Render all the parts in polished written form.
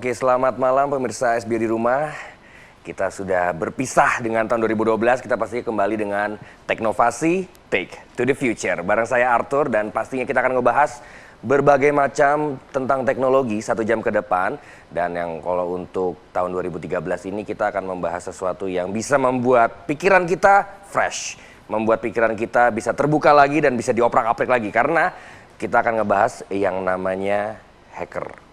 Oke, selamat malam pemirsa SBY di rumah. Kita sudah berpisah dengan tahun 2012, kita pastinya kembali dengan Teknovasi Take to the Future. Bareng saya Arthur dan pastinya kita akan ngebahas berbagai macam tentang teknologi 1 jam ke depan. Dan yang kalau untuk tahun 2013 ini kita akan membahas sesuatu yang bisa membuat pikiran kita fresh. Membuat pikiran kita bisa terbuka lagi dan bisa dioprak-aprik lagi. Karena kita akan ngebahas yang namanya hacker.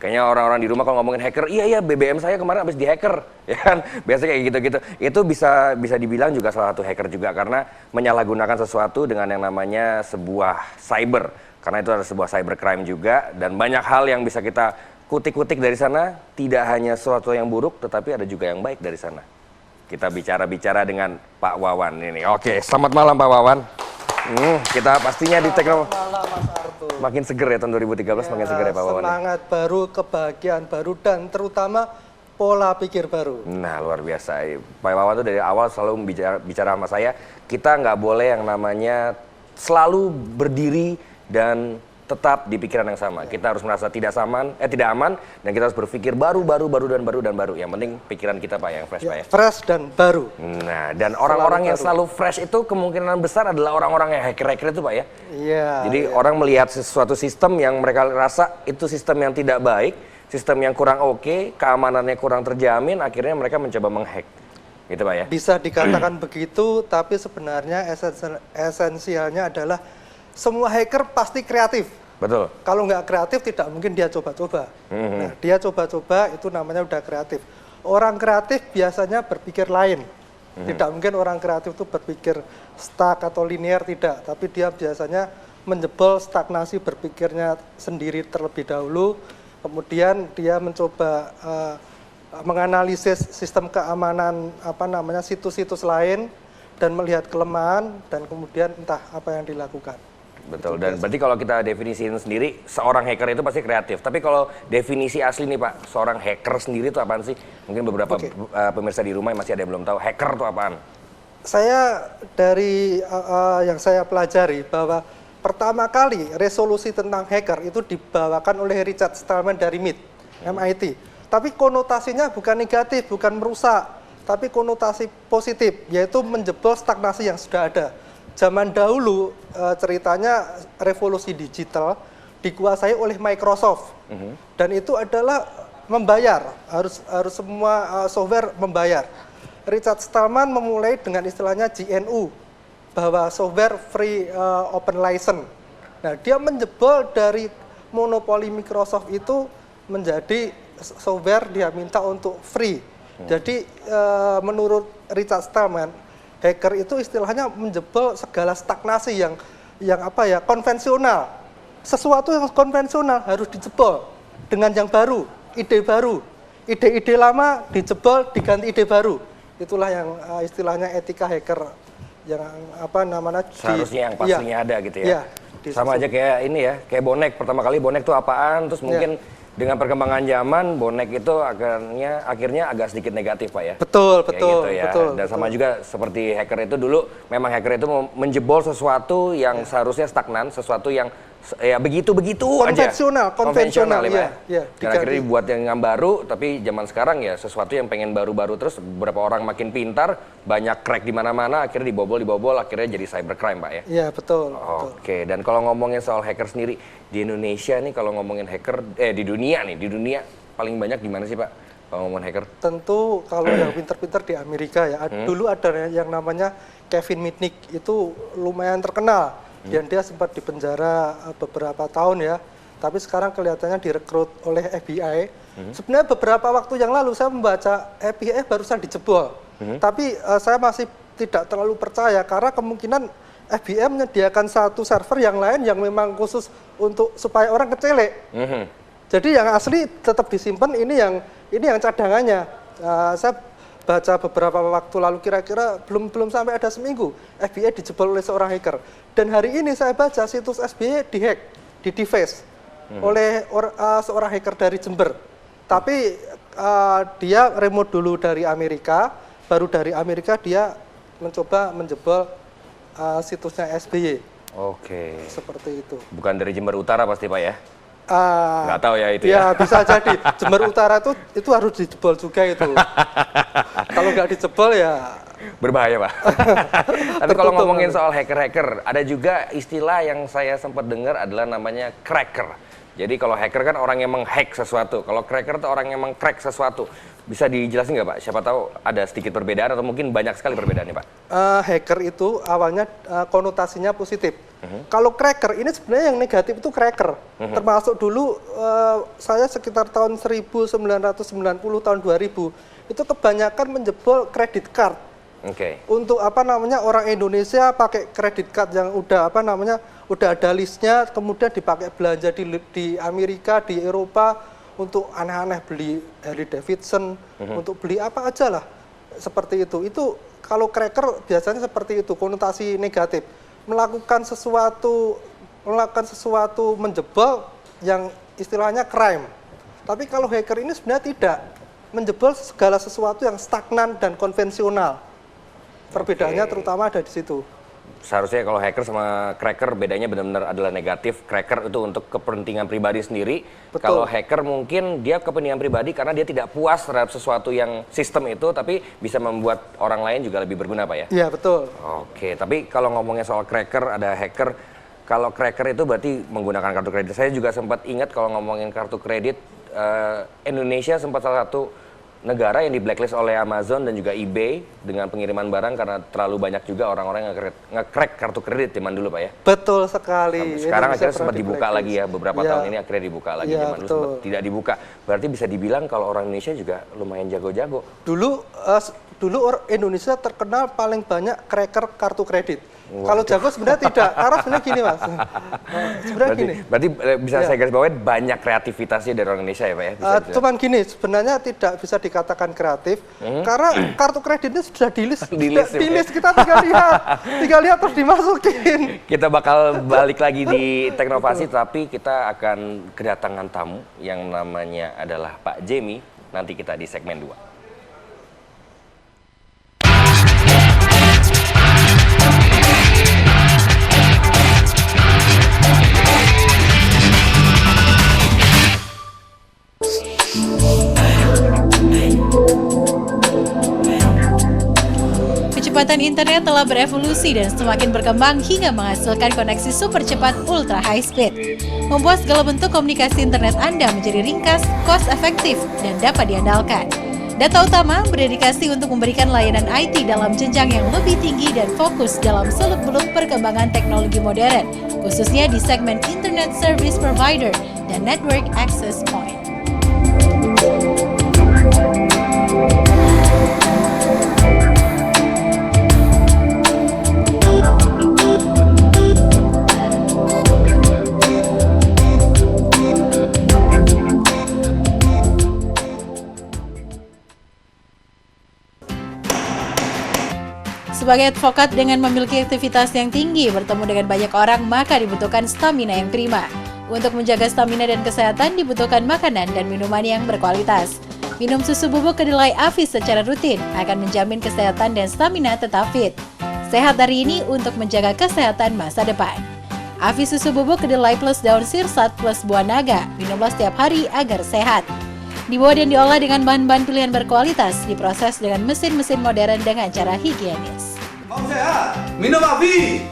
Kayaknya orang-orang di rumah kalau ngomongin hacker, iya BBM saya kemarin habis dihacker, ya kan? Biasanya kayak gitu-gitu. Itu bisa dibilang juga salah satu hacker juga karena menyalahgunakan sesuatu dengan yang namanya sebuah cyber. Karena itu adalah sebuah cybercrime juga dan banyak hal yang bisa kita kutik-kutik dari sana. Tidak hanya sesuatu yang buruk, tetapi ada juga yang baik dari sana. Kita bicara-bicara dengan Pak Wawan ini. Oke, selamat malam Pak Wawan. Kita pastinya di teknologi. Makin seger ya tahun 2013, makin seger ya Pak Wawan. Semangat baru, kebahagiaan baru, dan terutama pola pikir baru. Nah, luar biasa. Pak Wawan tuh dari awal selalu bicara sama saya, kita nggak boleh yang namanya selalu berdiri dan tetap di pikiran yang sama. Kita harus merasa tidak aman, dan kita harus berpikir baru. Yang penting pikiran kita Pak yang fresh Pak ya. Fresh dan baru. Nah, dan orang-orang yang selalu fresh itu kemungkinan besar adalah orang-orang yang hacker-hacker itu Pak ya. Iya. Jadi orang melihat sesuatu sistem yang mereka rasa itu sistem yang tidak baik, sistem yang kurang oke, keamanannya kurang terjamin, akhirnya mereka mencoba menghack. Gitu Pak ya. Bisa dikatakan begitu, tapi sebenarnya esensialnya adalah semua hacker pasti kreatif. Betul. Kalau nggak kreatif tidak mungkin dia coba-coba. Nah, dia coba-coba itu namanya udah kreatif. Orang kreatif biasanya berpikir lain. Tidak mungkin orang kreatif itu berpikir stuck atau linear, tidak. Tapi dia biasanya menjebol stagnasi berpikirnya sendiri terlebih dahulu. Kemudian dia mencoba menganalisis sistem keamanan situs-situs lain dan melihat kelemahan dan kemudian entah apa yang dilakukan. Betul, dan berarti kalau kita definisiin sendiri, seorang hacker itu pasti kreatif. Tapi kalau definisi asli nih Pak, seorang hacker sendiri itu apaan sih? Mungkin beberapa pemirsa di rumah masih ada yang belum tahu, hacker itu apaan? Saya dari yang saya pelajari bahwa pertama kali resolusi tentang hacker itu dibawakan oleh Richard Stallman dari MIT. Tapi konotasinya bukan negatif, bukan merusak, tapi konotasi positif, yaitu menjebol stagnasi yang sudah ada. Zaman dahulu ceritanya revolusi digital dikuasai oleh Microsoft dan itu adalah membayar, harus semua software membayar. Richard Stallman memulai dengan istilahnya GNU, bahwa software free open license. Nah, dia menjebol dari monopoli Microsoft itu menjadi software dia minta untuk free. Jadi menurut Richard Stallman, hacker itu istilahnya menjebol segala stagnasi yang konvensional. Sesuatu yang konvensional harus dijebol dengan yang baru, ide baru. Ide-ide lama dijebol diganti ide baru. Itulah yang istilahnya etika hacker yang seharusnya yang pastinya ada gitu ya. Sama aja kayak ini ya, kayak bonek. Pertama kali bonek itu apaan, terus mungkin dengan perkembangan zaman, bonek itu akhirnya agak sedikit negatif Pak ya. Betul. Dan sama juga seperti hacker itu dulu, memang hacker itu menjebol sesuatu yang seharusnya stagnan, sesuatu yang ya begitu-begitu aja. Konvensional ya. Dan akhirnya dibuat yang baru, tapi zaman sekarang ya sesuatu yang pengen baru-baru terus, beberapa orang makin pintar, banyak crack di mana-mana, akhirnya dibobol, akhirnya jadi cybercrime Pak ya. Iya, betul. Oke, dan kalau ngomongin soal hacker sendiri, di Indonesia nih kalau ngomongin hacker, di dunia paling banyak di mana sih Pak kalau ngomongin hacker? Tentu kalau yang pinter-pinter di Amerika ya. Dulu ada yang namanya Kevin Mitnick, itu lumayan terkenal. Dan dia sempat dipenjara beberapa tahun ya. Tapi sekarang kelihatannya direkrut oleh FBI. Sebenarnya beberapa waktu yang lalu saya membaca FBI barusan dijebol. Tapi saya masih tidak terlalu percaya karena kemungkinan FBI menyediakan satu server yang lain yang memang khusus untuk supaya orang kecelek. Jadi yang asli tetap disimpan, ini yang cadangannya. Saya baca beberapa waktu lalu, kira-kira belum sampai ada seminggu FBI dijebol oleh seorang hacker. Dan hari ini saya baca situs SBY dihack, di-deface oleh seorang hacker dari Jember. Tapi dia remote dulu dari Amerika, baru dari Amerika dia mencoba menjebol situsnya SBY. Oke. Seperti itu. Bukan dari Jember Utara pasti Pak ya? Nggak tahu ya itu ya. Bisa jadi. Jember Utara itu harus dijebol juga itu. Kalau nggak dijebol ya berbahaya, Pak. Tapi kalau ngomongin soal hacker-hacker, ada juga istilah yang saya sempat dengar adalah namanya cracker. Jadi kalau hacker kan orang yang menghack sesuatu, kalau cracker itu orang yang meng-crack sesuatu. Bisa dijelasin nggak, Pak? Siapa tahu ada sedikit perbedaan atau mungkin banyak sekali perbedaannya, Pak? Hacker itu awalnya konotasinya positif. Kalau cracker ini sebenarnya yang negatif itu cracker. Termasuk dulu saya sekitar tahun 1990 tahun 2000 itu kebanyakan menjebol kredit card. Untuk orang Indonesia pakai kredit card yang udah udah ada listnya, kemudian dipakai belanja di Amerika, di Eropa untuk aneh-aneh, beli Harley Davidson, untuk beli apa aja lah seperti itu. Itu kalau cracker biasanya seperti itu, konotasi negatif, melakukan sesuatu menjebol yang istilahnya crime. Tapi kalau hacker ini sebenarnya tidak, menjebol segala sesuatu yang stagnan dan konvensional. Perbedaannya terutama ada di situ. Seharusnya kalau hacker sama cracker bedanya benar-benar adalah negatif. Cracker itu untuk kepentingan pribadi sendiri. Kalau hacker mungkin dia kepentingan pribadi karena dia tidak puas terhadap sesuatu yang sistem itu, tapi bisa membuat orang lain juga lebih berguna, Pak ya? Iya, betul. Oke, tapi kalau ngomongnya soal cracker, ada hacker. Kalau cracker itu berarti menggunakan kartu kredit. Saya juga sempat ingat kalau ngomongin kartu kredit, Indonesia sempat salah satu negara yang di blacklist oleh Amazon dan juga eBay dengan pengiriman barang karena terlalu banyak juga orang-orang yang nge-crack kartu kredit zaman dulu, Pak ya? Betul sekali. Sekarang akhirnya sempat dibuka lagi ya, beberapa tahun ini akhirnya dibuka lagi, zaman dulu sempat tidak dibuka. Berarti bisa dibilang kalau orang Indonesia juga lumayan jago-jago. Dulu Indonesia terkenal paling banyak cracker kartu kredit. Kalau jago sebenarnya tidak, karena sebenarnya gini, Mas. Berarti bisa saya garis bawahi banyak kreativitasnya dari orang Indonesia ya, Pak ya? Cuman gini, sebenarnya tidak bisa dikatakan kreatif, karena kartu kreditnya sudah di-list. Kita tinggal lihat terus dimasukin. Kita bakal balik lagi di Teknovasi, tapi kita akan kedatangan tamu yang namanya adalah Pak Jamie. Nanti kita di segmen 2. Kecepatan internet telah berevolusi dan semakin berkembang hingga menghasilkan koneksi super cepat ultra high speed. Membuat segala bentuk komunikasi internet Anda menjadi ringkas, cost efektif, dan dapat diandalkan. Data Utama berdedikasi untuk memberikan layanan IT dalam jenjang yang lebih tinggi dan fokus dalam seluk-beluk perkembangan teknologi modern, khususnya di segmen Internet Service Provider dan Network Access Point. Sebagai advokat dengan memiliki aktivitas yang tinggi, bertemu dengan banyak orang, maka dibutuhkan stamina yang prima. Untuk menjaga stamina dan kesehatan, dibutuhkan makanan dan minuman yang berkualitas. Minum susu bubuk kedelai Afis secara rutin akan menjamin kesehatan dan stamina tetap fit. Sehat hari ini untuk menjaga kesehatan masa depan. Afis susu bubuk kedelai plus daun sirsat plus buah naga, minumlah setiap hari agar sehat. Dibuat dan diolah dengan bahan-bahan pilihan berkualitas, diproses dengan mesin-mesin modern dengan cara higienis. Mau sehat? Minum Afi!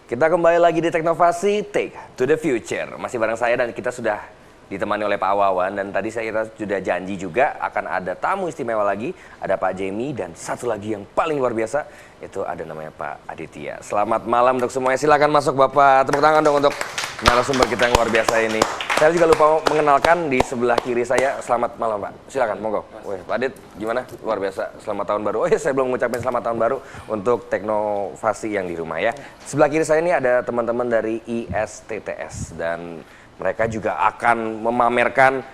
Kita kembali lagi di Teknovasi, Take to the Future. Masih bareng saya dan kita sudah ditemani oleh Pak Wawan, dan tadi kita sudah janji juga akan ada tamu istimewa lagi, ada Pak Jamie, dan satu lagi yang paling luar biasa itu ada namanya Pak Aditya. Selamat malam untuk semuanya, silakan masuk Bapak, tepuk tangan dong untuk narasumber kita yang luar biasa ini. Saya juga lupa mengenalkan di sebelah kiri saya, selamat malam Pak, silakan monggo. Wih, Pak Adit gimana? Luar biasa, selamat tahun baru. Oh ya, saya belum mengucapkan selamat tahun baru untuk Teknovasi yang di rumah ya. Sebelah kiri saya ini ada teman-teman dari ISTTS, dan mereka juga akan memamerkan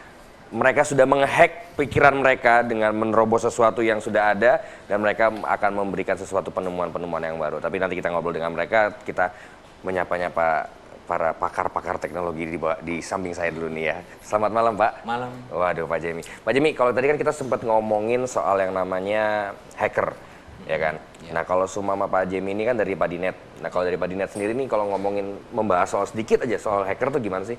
mereka sudah menghack pikiran mereka dengan menerobos sesuatu yang sudah ada, dan mereka akan memberikan sesuatu penemuan-penemuan yang baru. Tapi nanti kita ngobrol dengan mereka, kita menyapa-nyapa para pakar-pakar teknologi di samping saya dulu nih ya. Selamat malam Pak. Malam. Waduh Pak Jemi. Pak Jemi, kalau tadi kan kita sempat ngomongin soal yang namanya hacker, ya kan? Ya. Nah kalau sumama Pak Jemi ini kan dari Padinet. Nah kalau dari Padinet sendiri nih kalau ngomongin membahas soal sedikit aja soal hacker tuh gimana sih?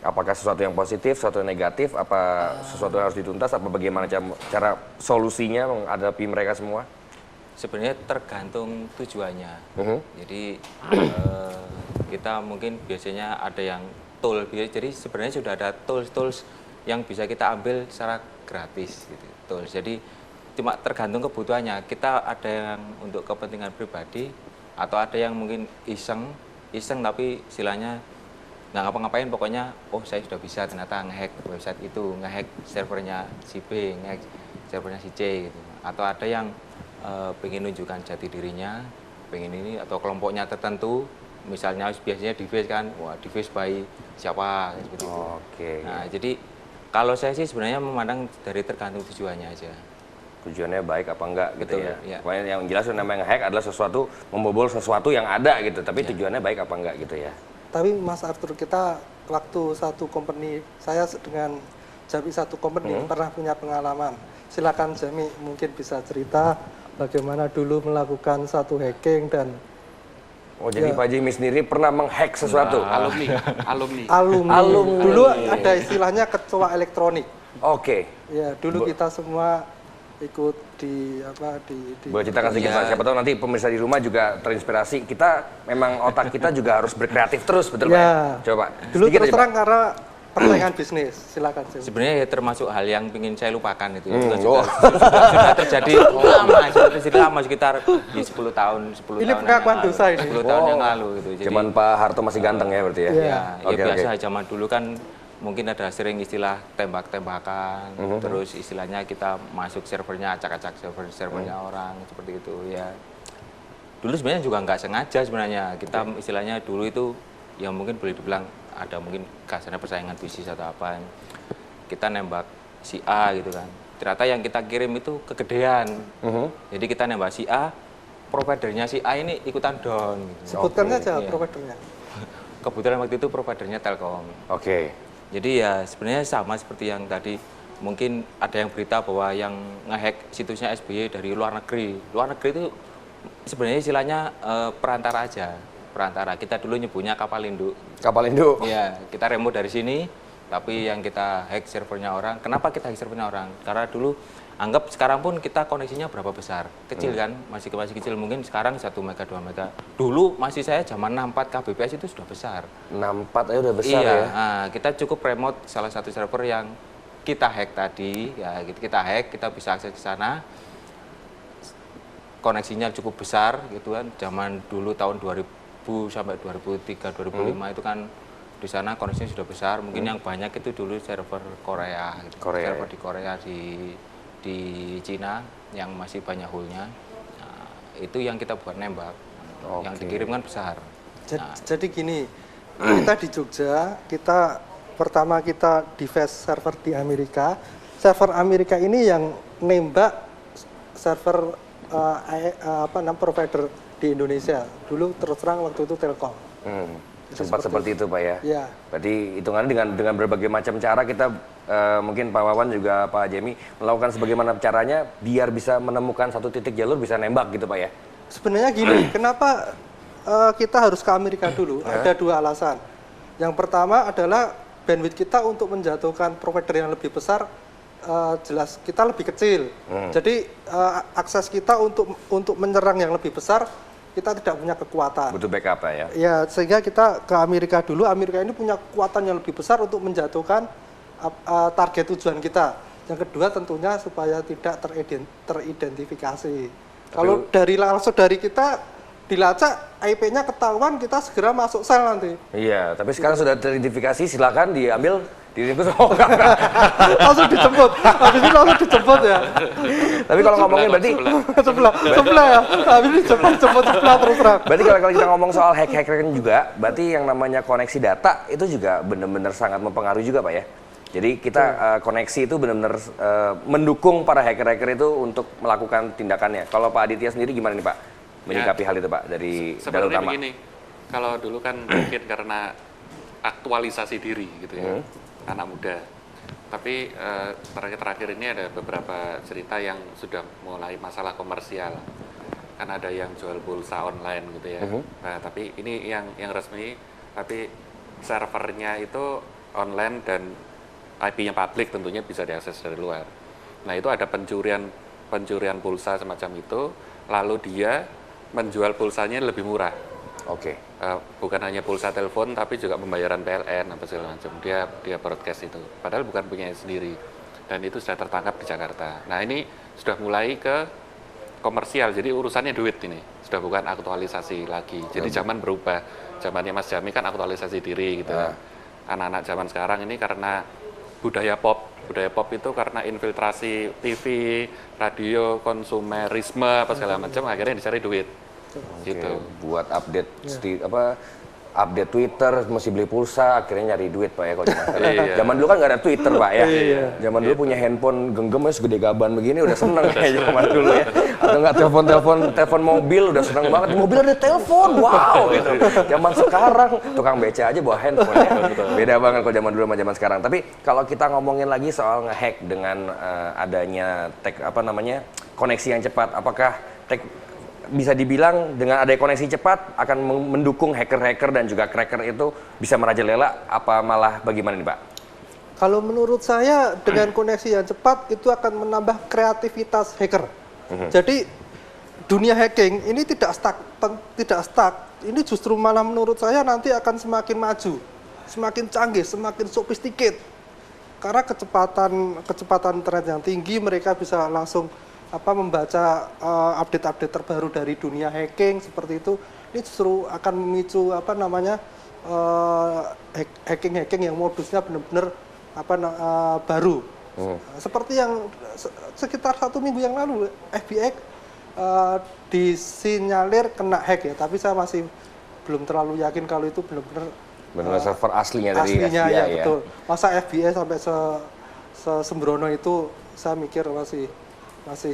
Apakah sesuatu yang positif, sesuatu yang negatif, apa sesuatu yang harus dituntas, apa bagaimana cara solusinya menghadapi mereka semua? Sebenarnya tergantung tujuannya. Jadi kita mungkin biasanya ada yang tool. Jadi sebenarnya sudah ada tools yang bisa kita ambil secara gratis. Gitu. Tools. Jadi cuma tergantung kebutuhannya. Kita ada yang untuk kepentingan pribadi atau ada yang mungkin iseng tapi istilahnya nggak ngapa-ngapain, pokoknya saya sudah bisa ternyata ngehack website itu, ngehack servernya si B, ngehack servernya si C gitu. Atau ada yang pengen nunjukkan jati dirinya, pengen ini atau kelompoknya tertentu, misalnya biasanya device kan, device by siapa seperti itu. Oke. Nah, jadi kalau saya sih sebenarnya memandang dari tergantung tujuannya aja. Tujuannya baik apa enggak gitu. Betul, ya. iya. Pokoknya yang jelas namanya nge-hack adalah sesuatu, membobol sesuatu yang ada gitu, tapi tujuannya baik apa enggak gitu ya. Tapi Mas Arthur, kita waktu satu company, saya dengan Jami satu company pernah punya pengalaman. Silakan Jami mungkin bisa cerita bagaimana dulu melakukan satu hacking dan Jadi Pak Jimmy sendiri pernah menghack sesuatu? Alumni. Dulu ada istilahnya kecoa elektronik. Oke. Ya, dulu kita semua ikut di Boleh cerita kasih kita, siapa tahu nanti pemirsa di rumah juga terinspirasi. Kita memang otak kita juga harus berkreatif terus, betul Pak? Ya. Coba. Dulu Sedikit terus aja, terang Pak. karena persaingan bisnis. Silakan Jami. Sebenarnya ya termasuk hal yang ingin saya lupakan itu. Sudah terjadi lama sekitar di 10 tahun, 10 Ini tahun pengakuan yang lalu. dosa ini. 10 tahun yang lalu gitu. Jadi Zaman Pak Harto masih ganteng ya berarti ya? ya Oke, biasa oke. zaman dulu kan mungkin ada sering istilah tembak-tembakan, terus istilahnya kita masuk servernya, acak-acak servernya orang seperti itu ya. Dulu sebenarnya juga nggak sengaja sebenarnya, kita istilahnya dulu itu yang mungkin boleh dibilang ada mungkin kasarnya persaingan bisnis atau apa. Kita nembak si A gitu kan, ternyata yang kita kirim itu kegedean. Jadi kita nembak si A, providernya si A ini ikutan down gitu. Sebutkan saja Iya. providernya. Kebetulan waktu itu providernya Telkom. Oke. Jadi ya sebenarnya sama seperti yang tadi, mungkin ada yang berita bahwa yang ngehack situsnya SBY dari luar negeri. Luar negeri itu sebenarnya istilahnya perantara aja. Perantara, kita dulu nyebutnya kapal induk. Kapal induk? Iya, kita remote dari sini, tapi yang kita hack servernya orang. Kenapa kita hack servernya orang? Karena dulu, anggap sekarang pun kita koneksinya berapa besar? Kecil kan, masih kecil. Mungkin sekarang 1 mega, 2 mega. Dulu masih saya zaman 64 kbps itu sudah besar. 64 aja udah besar Iya, ya? nah, kita cukup remote salah satu server yang kita hack tadi, ya kita hack, kita bisa akses ke sana. Koneksinya cukup besar gitu kan. Zaman dulu tahun 2000 sampai 2003, 2005 itu kan di sana koneksinya sudah besar. Mungkin yang banyak itu dulu server Korea, gitu. Server di Korea, di Cina yang masih banyak hole-nya. Nah, itu yang kita buat nembak. Yang dikirim kan besar. Jadi gini, kita di Jogja, pertama kita device server di Amerika. Server Amerika ini yang nembak server provider di Indonesia. Dulu terus terang waktu itu Telkom. Sempat seperti itu Pak ya? Iya. Berarti hitungannya dengan berbagai macam cara kita, mungkin Pak Wawan juga Pak Jemi, melakukan sebagaimana caranya biar bisa menemukan satu titik jalur bisa nembak gitu Pak ya? Sebenarnya gini, kenapa kita harus ke Amerika dulu? Ada 2 alasan. Yang pertama adalah bandwidth kita untuk menjatuhkan provider yang lebih besar, jelas kita lebih kecil. Jadi akses kita untuk menyerang yang lebih besar, kita tidak punya kekuatan. Butuh backup Pak ya? Ya, sehingga kita ke Amerika dulu. Amerika ini punya kekuatan yang lebih besar untuk menjatuhkan target tujuan kita. Yang kedua tentunya supaya tidak teridentifikasi. Kalau langsung dari kita dilacak, IP-nya ketahuan, kita segera masuk sel nanti. Iya, tapi sekarang sudah teridentifikasi, silakan diambil, diringkus. Langsung dijemput. Habis ini langsung dijemput ya. Tapi kalau ngomongin berarti sebelah ya. Habis ini jemput sebelah terus terang. berarti kalau kita ngomong soal hack-hacking juga, berarti yang namanya koneksi data itu juga benar-benar sangat mempengaruhi juga Pak ya? Jadi kita koneksi itu benar-benar mendukung para hacker-hacker itu untuk melakukan tindakannya. Kalau Pak Aditya sendiri gimana nih Pak? Menyikapi hal itu Pak dari Dana Sebenarnya Utama? begini, Kalau dulu kan mungkin karena aktualisasi diri gitu ya, anak muda. Tapi terakhir-terakhir ini ada beberapa cerita yang sudah mulai masalah komersial. Kan ada yang jual pulsa online gitu ya. Nah, tapi ini yang resmi, tapi servernya itu online dan IP-nya publik, tentunya bisa diakses dari luar. Nah, itu ada pencurian pulsa semacam itu, lalu dia menjual pulsanya lebih murah. Oke. Bukan hanya pulsa telepon, tapi juga pembayaran PLN apa segala macam. Dia broadcast itu, padahal bukan punya sendiri. Dan itu sudah tertangkap di Jakarta. Nah, ini sudah mulai ke komersial, jadi urusannya duit ini, sudah bukan aktualisasi lagi. Jadi zaman berubah, zamannya Mas Jami kan aktualisasi diri gitu. Anak-anak zaman sekarang ini karena budaya pop itu karena infiltrasi TV, radio, konsumerisme apa segala macam, akhirnya dicari duit. Gitu. Buat update update Twitter, mesti beli pulsa, akhirnya nyari duit Pak ya kalau zaman sekarang. Zaman dulu kan nggak ada Twitter Pak ya. Zaman dulu punya handphone genggamnya segede gaban begini udah seneng kayak zaman dulu ya. Atau nggak telepon mobil udah seneng banget. Di mobil ada telepon, wow gitu. Zaman sekarang tukang beca aja bawa handphone ya. Beda banget kalau zaman dulu sama zaman sekarang. Tapi kalau kita ngomongin lagi soal ngehack dengan adanya koneksi yang cepat, apakah bisa dibilang dengan adanya koneksi cepat akan mendukung hacker-hacker dan juga cracker itu bisa merajalela, apa malah bagaimana nih Pak? Kalau menurut saya dengan koneksi yang cepat itu akan menambah kreativitas hacker. Jadi dunia hacking ini tidak stuck. Ini justru malah menurut saya nanti akan semakin maju, semakin canggih, semakin sophisticated. Karena kecepatan internet yang tinggi, mereka bisa langsung membaca update-update terbaru dari dunia hacking seperti itu. Ini justru akan memicu hacking yang modusnya benar-benar baru. Seperti yang sekitar 1 minggu yang lalu FBI disinyalir kena hack ya, tapi saya masih belum terlalu yakin kalau itu benar-benar server aslinya dari FBI ya. Betul. Masa FBI sampai sembrono itu, saya mikir masih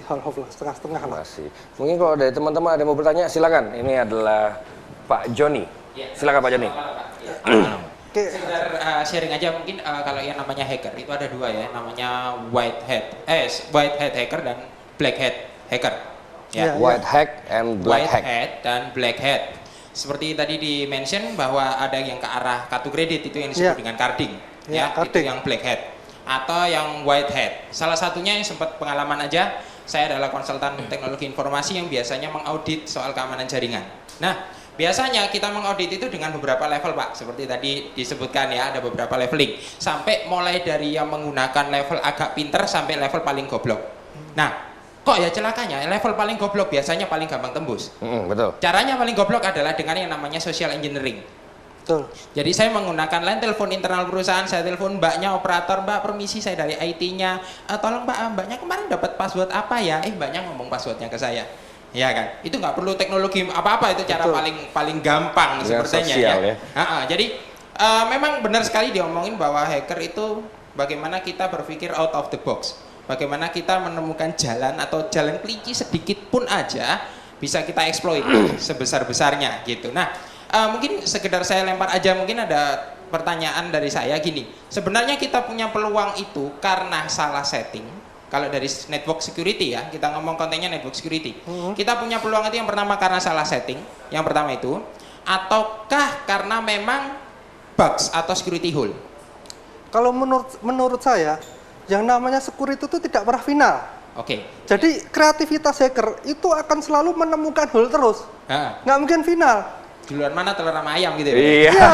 half lah, setengah-setengah lah. Masih. Mungkin kalau dari teman-teman ada yang mau bertanya, silakan. Ini adalah Pak Joni. Silakan Pak Joni. Oke. Sekedar sharing aja mungkin kalau yang namanya hacker itu ada dua ya, namanya white hat hacker dan black hat hacker. Ya. White hat and black hat. White hat dan black hat. Seperti tadi di-mention bahwa ada yang ke arah kartu kredit itu yang disebut dengan carding. Itu yang black hat. Atau yang white hat. Salah satunya yang sempat pengalaman aja, saya adalah konsultan teknologi informasi yang biasanya mengaudit soal keamanan jaringan. Nah, biasanya kita mengaudit itu dengan beberapa level Pak, seperti tadi disebutkan ya, ada beberapa leveling. Sampai mulai dari yang menggunakan level agak pinter sampai level paling goblok. Nah, kok ya celakanya, level paling goblok biasanya paling gampang tembus. Betul. Caranya paling goblok adalah dengan yang namanya social engineering. Betul. Jadi saya menggunakan line telepon internal perusahaan, saya telepon mbaknya operator, mbak permisi saya dari IT-nya, tolong mbaknya kemarin dapat password apa ya? Mbaknya ngomong passwordnya ke saya, ya kan? Itu nggak perlu teknologi apa-apa, itu cara paling gampang sepertinya ya. Jadi memang benar sekali diomongin bahwa hacker itu bagaimana kita berpikir out of the box, bagaimana kita menemukan jalan atau jalan kelinci sedikit pun aja bisa kita exploit sebesar-besarnya gitu. Nah. Mungkin sekedar saya lempar aja, mungkin ada pertanyaan dari saya gini. Sebenarnya kita punya peluang itu karena salah setting. Kalau dari network security ya, kita ngomong kontennya network security. Kita punya peluang itu yang pertama karena salah setting, yang pertama itu. Ataukah karena memang bugs atau security hole? Kalau menurut saya, yang namanya security itu tidak pernah final. Oke. Jadi kreativitas hacker itu akan selalu menemukan hole terus. Nggak mungkin final. Duluan mana telur sama ayam gitu ya? Iya.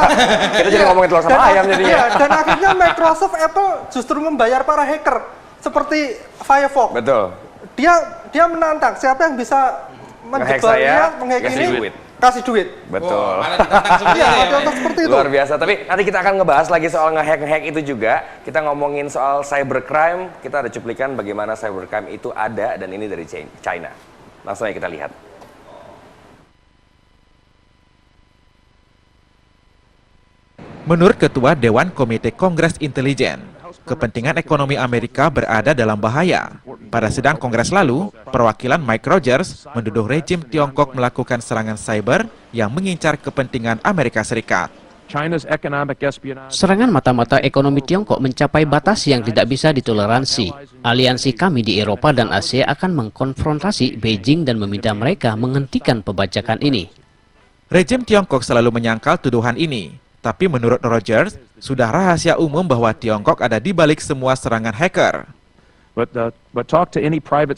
Kita jadi ngomongin telur sama ayam jadinya. Iya, dan akhirnya Microsoft, Apple justru membayar para hacker seperti Firefox. Betul. Dia menantang siapa yang bisa menjebak dia, menghack ini, kasih duit. Betul. Malah ditantang seperti seperti itu. Luar biasa. Tapi nanti kita akan ngebahas lagi soal ngehack itu juga. Kita ngomongin soal cybercrime. Kita ada cuplikan bagaimana cybercrime itu ada dan ini dari China. Langsung aja kita lihat. Menurut Ketua Dewan Komite Kongres Intelijen, kepentingan ekonomi Amerika berada dalam bahaya. Pada sidang Kongres lalu, perwakilan Mike Rogers menuduh rejim Tiongkok melakukan serangan cyber yang mengincar kepentingan Amerika Serikat. Serangan mata-mata ekonomi Tiongkok mencapai batas yang tidak bisa ditoleransi. Aliansi kami di Eropa dan Asia akan mengkonfrontasi Beijing dan meminta mereka menghentikan pembajakan ini. Rejim Tiongkok selalu menyangkal tuduhan ini, tapi menurut Rogers, sudah rahasia umum bahwa Tiongkok ada di balik semua serangan hacker.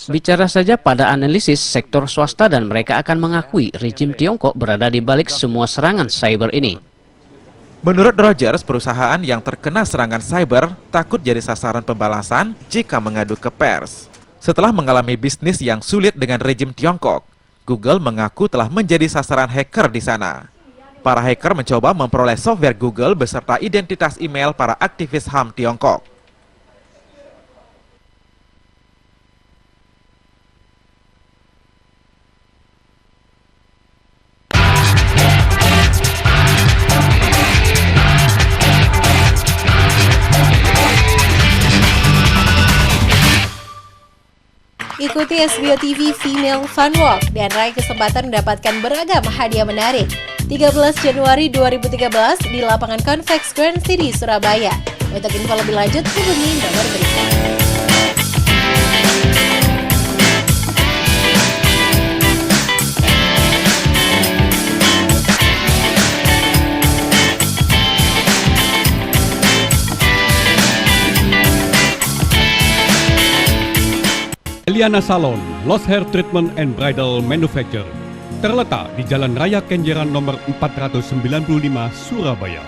Bicara saja pada analisis sektor swasta dan mereka akan mengakui rejim Tiongkok berada di balik semua serangan cyber ini. Menurut Rogers, perusahaan yang terkena serangan cyber takut jadi sasaran pembalasan jika mengadu ke pers. Setelah mengalami bisnis yang sulit dengan rejim Tiongkok, Google mengaku telah menjadi sasaran hacker di sana. Para hacker mencoba memperoleh software Google beserta identitas email para aktivis HAM Tiongkok. Ikuti SBO TV Female Fun Walk dan raih kesempatan mendapatkan beragam hadiah menarik. 13 Januari 2013 di lapangan Convex Grand City, Surabaya. Untuk info lebih lanjut, hubungi nomor berikut. Eliana Salon, Lost Hair Treatment and Bridal Manufacture, terletak di Jalan Raya Kenjeran nomor 495, Surabaya.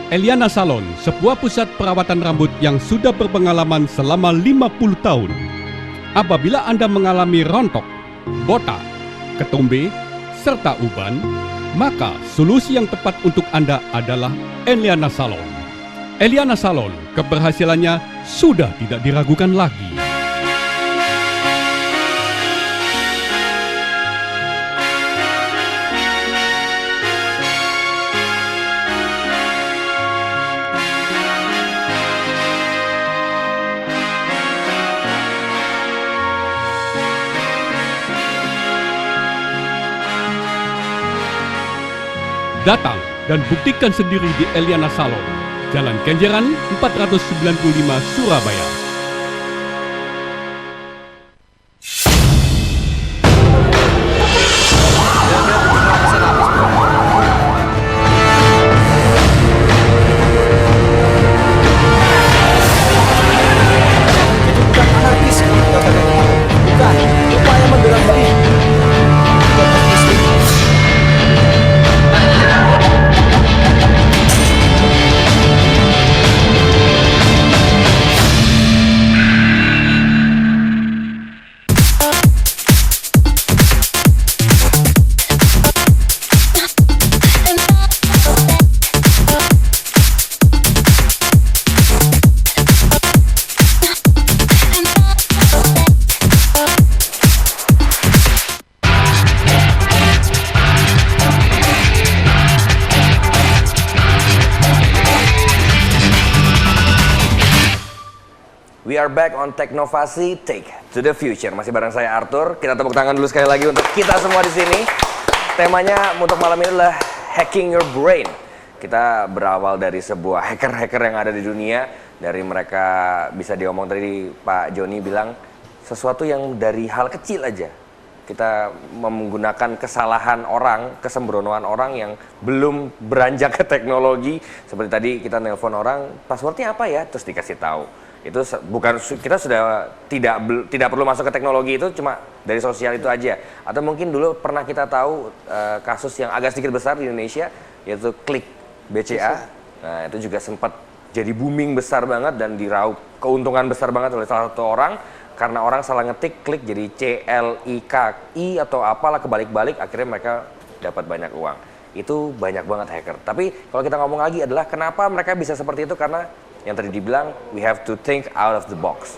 Eliana Salon, sebuah pusat perawatan rambut yang sudah berpengalaman selama 50 tahun. Apabila Anda mengalami rontok, botak, ketombe, serta uban, maka solusi yang tepat untuk Anda adalah Eliana Salon. Eliana Salon, keberhasilannya sudah tidak diragukan lagi. Datang dan buktikan sendiri di Eliana Salon, Jalan Kenjeran 495, Surabaya. We are back on Teknovasi Take to the Future. Masih bareng saya Arthur. Kita tepuk tangan dulu sekali lagi untuk kita semua di sini. Temanya untuk malam ini adalah Hacking Your Brain. Kita berawal dari sebuah hacker-hacker yang ada di dunia. Dari mereka bisa diomong tadi Pak Joni bilang sesuatu yang dari hal kecil aja. Kita menggunakan kesalahan orang, kesembronoan orang yang belum beranjak ke teknologi. Seperti tadi kita nelpon orang, passwordnya apa ya? Terus dikasih tahu. Itu bukan, kita sudah tidak perlu masuk ke teknologi, itu cuma dari sosial itu aja. Atau mungkin dulu pernah kita tahu kasus yang agak sedikit besar di Indonesia, yaitu Klik BCA. Nah itu juga sempat jadi booming besar banget dan diraup keuntungan besar banget oleh salah satu orang karena orang salah ngetik klik jadi CLIKI atau apalah kebalik-balik, akhirnya mereka dapat banyak uang. Itu banyak banget hacker. Tapi kalau kita ngomong lagi adalah kenapa mereka bisa seperti itu, karena yang tadi dibilang, we have to think out of the box.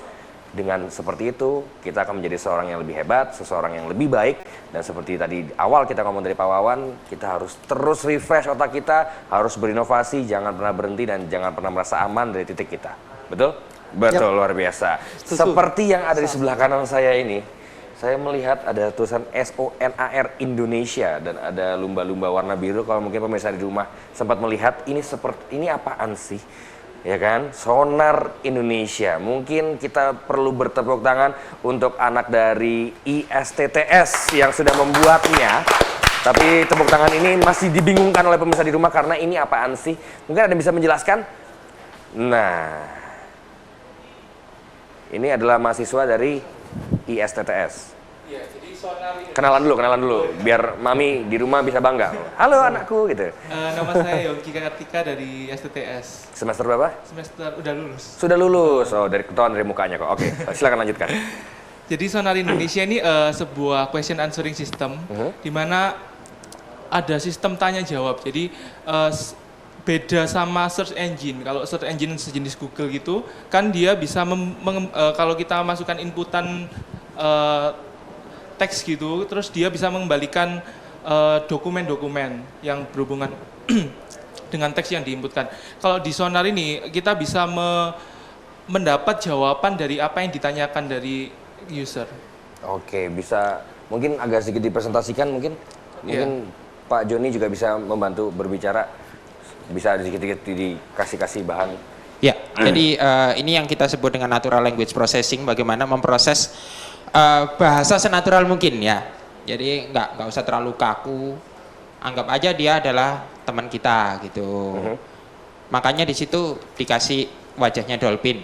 Dengan seperti itu, kita akan menjadi seorang yang lebih hebat, seseorang yang lebih baik. Dan seperti tadi awal kita ngomong dari Pak Wawan, kita harus terus refresh otak kita, harus berinovasi, jangan pernah berhenti dan jangan pernah merasa aman dari titik kita. Betul? Betul, luar biasa. Seperti yang ada di sebelah kanan saya ini, saya melihat ada tulisan SONAR Indonesia dan ada lumba-lumba warna biru. Kalau mungkin pemirsa di rumah sempat melihat, ini apaan sih? Ya kan, Sonar Indonesia. Mungkin kita perlu bertepuk tangan untuk anak dari ISTTS yang sudah membuatnya. Tapi tepuk tangan ini masih dibingungkan oleh pemirsa di rumah karena ini apaan sih? Mungkin ada yang bisa menjelaskan? Nah, ini adalah mahasiswa dari ISTTS. Iya, jadi Sonar ini. Kenalan dulu, biar mami di rumah bisa bangga. Halo anakku, gitu. Nama saya Yongki Kartika dari STTS. Semester berapa? Semester udah lulus. Sudah lulus. Oh, ketahuan dari mukanya kok. Oke, silakan lanjutkan. Jadi Sonar Indonesia ini sebuah question answering system, di mana ada sistem tanya jawab. Jadi beda sama search engine. Kalau search engine sejenis Google gitu, kan dia bisa kalau kita masukkan inputan teks gitu, terus dia bisa mengembalikan dokumen-dokumen yang berhubungan dengan teks yang diinputkan. Kalau di Sonar ini kita bisa mendapat jawaban dari apa yang ditanyakan dari user. Oke, bisa mungkin agak sedikit dipresentasikan mungkin Pak Joni juga bisa membantu berbicara. Bisa sedikit-sedikit dikasih bahan. Ya, jadi ini yang kita sebut dengan natural language processing, bagaimana memproses bahasa senatural mungkin ya. Jadi nggak usah terlalu kaku, anggap aja dia adalah teman kita gitu. Makanya di situ dikasih wajahnya dolphin.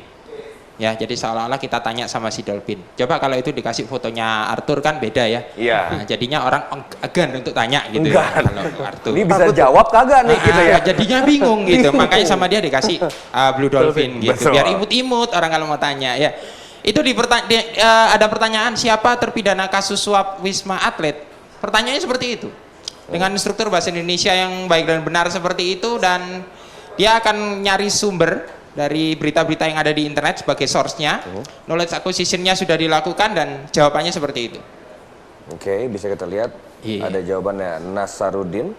Ya, jadi seolah-olah kita tanya sama si dolphin. Coba kalau itu dikasih fotonya Arthur kan beda ya. Iya. Nah, jadinya orang enggan untuk tanya gitu ya kalau Arthur. Ini bisa jawab kagak nih gitu ya. Jadinya bingung gitu. Makanya sama dia dikasih blue dolphin gitu. Betul. Biar imut-imut orang kalau mau tanya ya. Itu ada pertanyaan siapa terpidana kasus suap Wisma Atlet. Pertanyaannya seperti itu. Dengan struktur bahasa Indonesia yang baik dan benar seperti itu, dan dia akan nyari sumber dari berita-berita yang ada di internet sebagai source-nya. Knowledge acquisition-nya sudah dilakukan dan jawabannya seperti itu. Oke, bisa kita lihat ada jawabannya Nasarudin.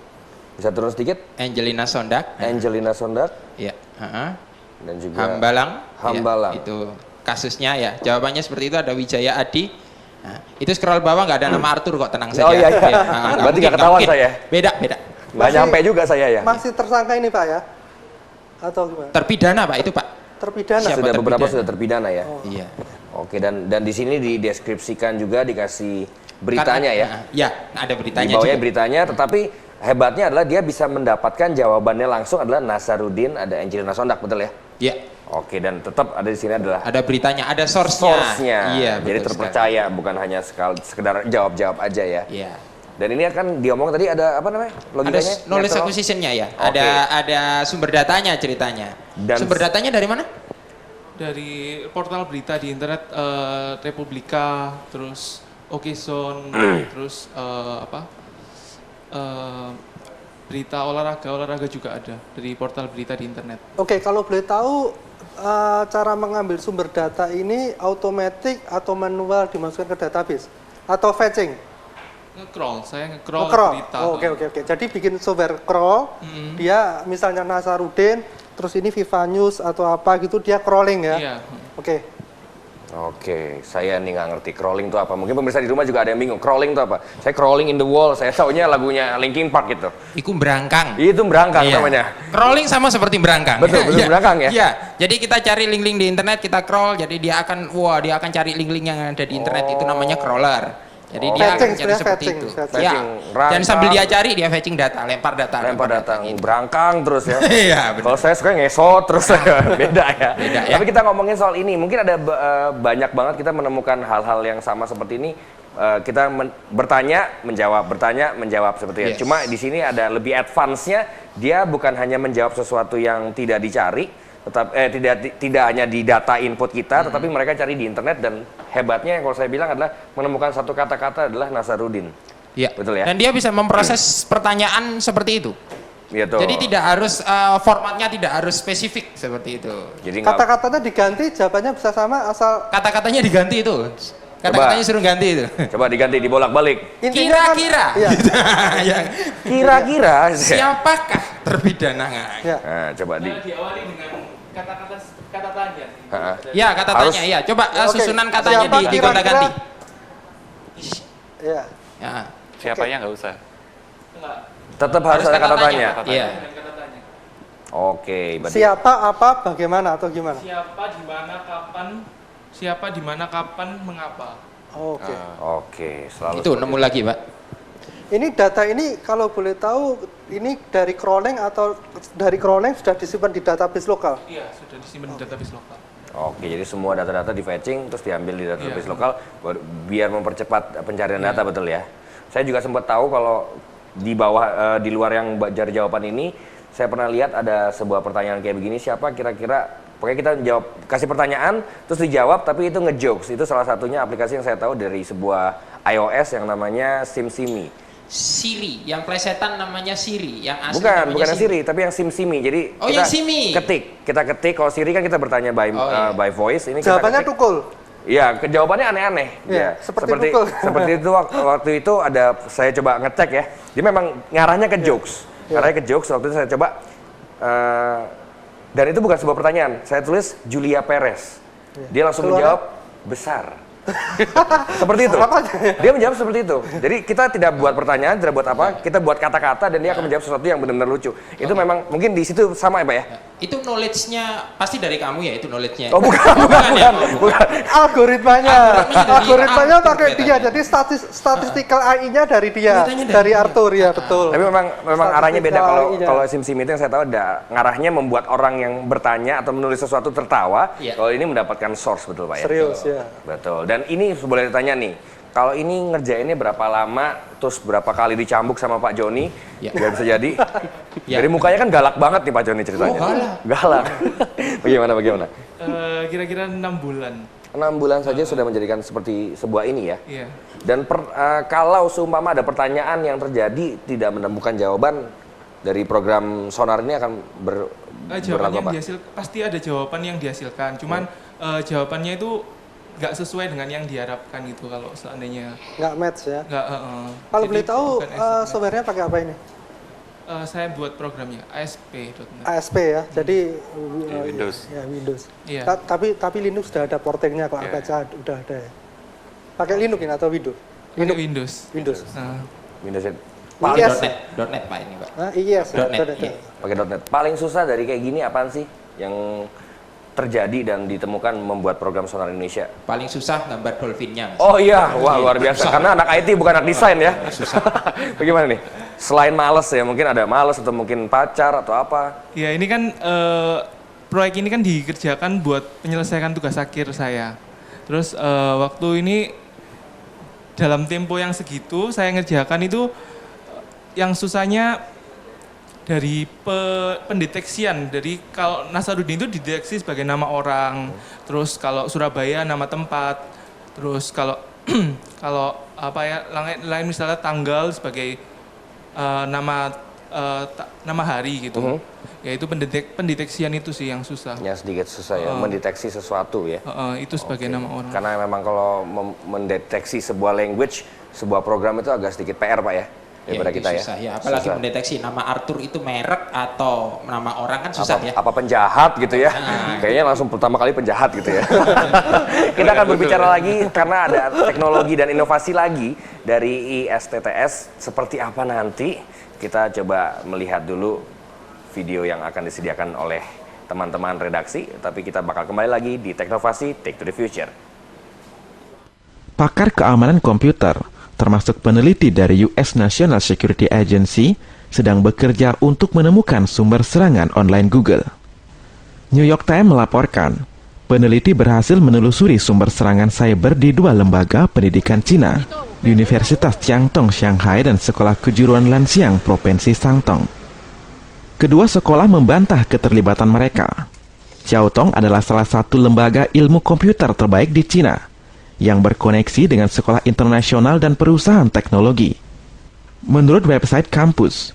Bisa turun sedikit? Angelina Sondak. Angelina Sondak. Iya. Dan juga Hambalang. Hambalang. Ya, itu kasusnya ya. Jawabannya seperti itu. Ada Wijaya Adi. Nah, itu scroll bawah nggak ada nama Arthur kok, tenang saja. Oh iya. Ya, berarti nggak ketahuan saya. Beda. Nggak nyampe juga saya ya. Masih tersangka ini Pak ya? Atau gimana? Terpidana Pak itu Pak. Terpidana. Sudah beberapa sudah terpidana ya. Iya. Oke, dan di sini dideskripsikan juga, dikasih beritanya ya. Ya, ada beritanya. Di bawahnya beritanya, tetapi hebatnya adalah dia bisa mendapatkan jawabannya langsung adalah Nasarudin, ada Angelina Sondak, betul ya? Iya. Oke, dan tetap ada di sini adalah ada beritanya, ada source-nya. Iya, jadi terpercaya sekali. Bukan hanya sekedar jawab-jawab aja ya. Iya. Dan ini akan diomong tadi ada apa namanya? Logikanya? Ada knowledge acquisition-nya ya. Okay. Ada sumber datanya ceritanya. Dan sumber datanya dari mana? Dari portal berita di internet, Republika, terus Okizone, terus berita olahraga juga ada dari portal berita di internet. Oke, kalau boleh tahu cara mengambil sumber data ini otomatis atau manual dimasukkan ke database atau fetching? Saya nge-crawl berita. Oke. Jadi bikin software crawl, dia misalnya Nasarudin, terus ini Viva News atau apa gitu, dia crawling ya? Iya. Oke, saya nih nggak ngerti crawling itu apa. Mungkin pemirsa di rumah juga ada yang bingung, crawling itu apa? Saya crawling in the wall, saya taunya lagunya Linkin Park gitu. Itu berangkang. Itu berangkang namanya. Crawling sama seperti berangkang. Betul, berangkang ya? Iya, jadi kita cari link-link di internet, kita crawl, jadi dia akan cari link-link yang ada di internet, itu namanya crawler. Jadi dia akan cari seperti itu. Ya. Dan sambil dia cari, dia fetching data, lempar data. Gitu. Berangkang terus ya. Iya, kalau saya suka ngesot terus. Beda ya. Tapi kita ngomongin soal ini, mungkin ada banyak banget kita menemukan hal-hal yang sama seperti ini. Kita bertanya, menjawab seperti itu. Cuma di sini ada lebih advance-nya, dia bukan hanya menjawab sesuatu yang tidak dicari, tidak hanya di data input kita, tetapi mereka cari di internet, dan hebatnya yang kalau saya bilang adalah menemukan satu kata-kata adalah Nasarudin. Iya. Betul ya? Dan dia bisa memproses pertanyaan seperti itu. Gitu. Jadi tidak harus formatnya tidak harus spesifik seperti itu. Jadi kata-katanya diganti, jawabannya bisa sama asal kata-katanya diganti itu. Kata-katanya suruh ganti itu. Coba diganti, dibolak-balik. Kira-kira. Kira-kira. Siapakah terpidana? Nah, coba diawali dengan kata-kata tanya. Ya, kata tanya, ya. Coba susunan katanya Siapa di gonta-ganti. Ya. Ya. Siapanya nggak usah. Tetap harus ada kata tanya. Iya. Oke, berarti Siapa, apa, bagaimana atau gimana? Siapa, di mana, kapan, mengapa. Oke. Oke, selalu Itu seperti nemu lagi, Pak. Ini data ini kalau boleh tahu ini dari Crawling atau dari Crawling sudah disimpan di database lokal? Iya, sudah disimpan di database lokal. Oke, jadi semua data-data di fetching terus diambil di database lokal biar mempercepat pencarian data, betul ya. Saya juga sempat tahu kalau di bawah di luar yang jari jawaban ini saya pernah lihat ada sebuah pertanyaan kayak begini, siapa kira-kira, pokoknya kita jawab, kasih pertanyaan terus dijawab tapi itu ngejokes. Itu salah satunya aplikasi yang saya tahu dari sebuah iOS yang namanya SimSimi. Siri, yang plesetan namanya Siri, yang asli Bukan namanya yang Siri, tapi yang SimSimi. Jadi Oh, kita yang Simi. kita ketik. Kalau Siri kan kita bertanya by voice. Ini Jawabannya kita tukul. Iya, jawabannya aneh-aneh. Iya, seperti tukul. seperti itu waktu itu ada saya coba ngecek ya. Dia memang ngarahnya ke jokes. Ngarahnya ke jokes waktu itu saya coba dan itu bukan sebuah pertanyaan. Saya tulis Julia Perez. Dia langsung menjawab besar. Seperti itu. Dia menjawab seperti itu. Jadi kita tidak buat pertanyaan, tidak buat apa, kita buat kata-kata dan dia akan menjawab sesuatu yang benar-benar lucu. Itu memang mungkin di situ sama ya, Pak ya? Itu knowledge-nya pasti dari kamu ya, itu knowledge-nya. Oh, bukan. Algoritmanya pakai dia. Jadi statistical AI-nya dari dia, dari Arthur ya, betul. Tapi memang arahnya beda. Kalau SimSimi itu yang saya tahu ada ngarahnya membuat orang yang bertanya atau menulis sesuatu tertawa. Kalau ini mendapatkan source, betul Pak ya? Serius ya. Betul. Dan ini boleh ditanya nih, kalau ini ngerjainnya berapa lama, terus berapa kali dicambuk sama Pak Joni, biar bisa jadi. Dari mukanya kan galak banget nih Pak Joni ceritanya. Oh, galak. Bagaimana? Kira-kira 6 bulan. 6 bulan saja sudah menjadikan seperti sebuah ini ya. Iya. Dan kalau seumpama ada pertanyaan yang terjadi tidak menemukan jawaban dari program sonar ini akan jawaban yang pasti ada jawaban yang dihasilkan. Cuman jawabannya itu nggak sesuai dengan yang diharapkan gitu kalau seandainya nggak match ya. Kalau boleh tahu softwarenya pakai apa ini? Saya buat programnya ASP.NET. ASP ya, jadi Windows. Ya Windows. Iya. Tapi Linux sudah ada portingnya kok, baca udah ada. Ya. Pakai Linux ini atau Windows? Windows. Windows. Windows .NET Pak ini Pak. Iya, .NET. Pakai .NET. Paling susah dari kayak gini apaan sih yang terjadi dan ditemukan membuat program sonar Indonesia? Paling susah gambar dolphinnya. Oh iya, wah luar biasa. Karena anak IT bukan anak desain ya. Susah. Bagaimana nih? Selain males ya, mungkin ada males atau mungkin pacar atau apa? Ya ini kan proyek ini kan dikerjakan buat menyelesaikan tugas akhir saya. Terus waktu ini dalam tempo yang segitu saya ngerjakan itu yang susahnya dari pendeteksian. Dari kalau Nasaruddin itu dideteksi sebagai nama orang, terus kalau Surabaya nama tempat, terus kalau kalau apa ya lain misalnya tanggal sebagai nama hari gitu. Ya itu pendeteksian itu sih yang susah. Ya sedikit susah ya, mendeteksi sesuatu ya. Itu sebagai nama orang. Karena memang kalau mendeteksi sebuah language, sebuah program itu agak sedikit PR Pak ya. Daripada kita susah ya, apalagi mendeteksi nama Arthur itu merek atau nama orang kan susah ya. Apa penjahat gitu ya? Kayaknya langsung pertama kali penjahat gitu ya. Kita akan berbicara lagi karena ada teknologi dan inovasi lagi dari ISTTS. Seperti apa nanti? Kita coba melihat dulu video yang akan disediakan oleh teman-teman redaksi. Tapi kita bakal kembali lagi di Teknovasi Take to the Future. Pakar keamanan komputer termasuk peneliti dari US National Security Agency, sedang bekerja untuk menemukan sumber serangan online Google. New York Times melaporkan, peneliti berhasil menelusuri sumber serangan cyber di dua lembaga pendidikan Cina, Universitas Chiangtong Shanghai dan Sekolah Kejuruan Lanxiang Provinsi Shandong. Kedua sekolah membantah keterlibatan mereka. Chiangtong adalah salah satu lembaga ilmu komputer terbaik di Cina, yang berkoneksi dengan sekolah internasional dan perusahaan teknologi. Menurut website kampus,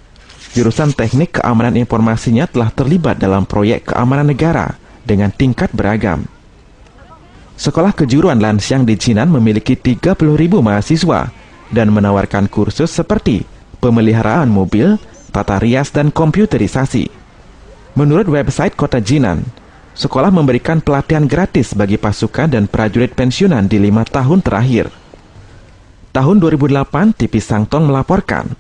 jurusan teknik keamanan informasinya telah terlibat dalam proyek keamanan negara dengan tingkat beragam. Sekolah Kejuruan Lanxiang di Cina memiliki 30.000 mahasiswa dan menawarkan kursus seperti pemeliharaan mobil, tata rias, dan komputerisasi. Menurut website Kota Jinan, sekolah memberikan pelatihan gratis bagi pasukan dan prajurit pensiunan di 5 tahun terakhir. Tahun 2008, TV Sangtong melaporkan,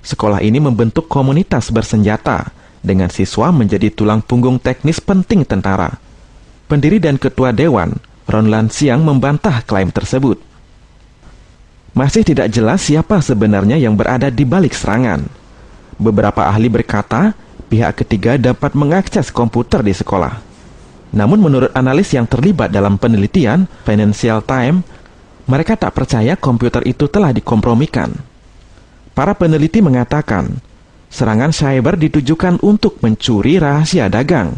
sekolah ini membentuk komunitas bersenjata dengan siswa menjadi tulang punggung teknis penting tentara. Pendiri dan Ketua Dewan, Ronlan Siang, membantah klaim tersebut. Masih tidak jelas siapa sebenarnya yang berada di balik serangan. Beberapa ahli berkata, pihak ketiga dapat mengakses komputer di sekolah. Namun menurut analis yang terlibat dalam penelitian, Financial Times, mereka tak percaya komputer itu telah dikompromikan. Para peneliti mengatakan, serangan cyber ditujukan untuk mencuri rahasia dagang,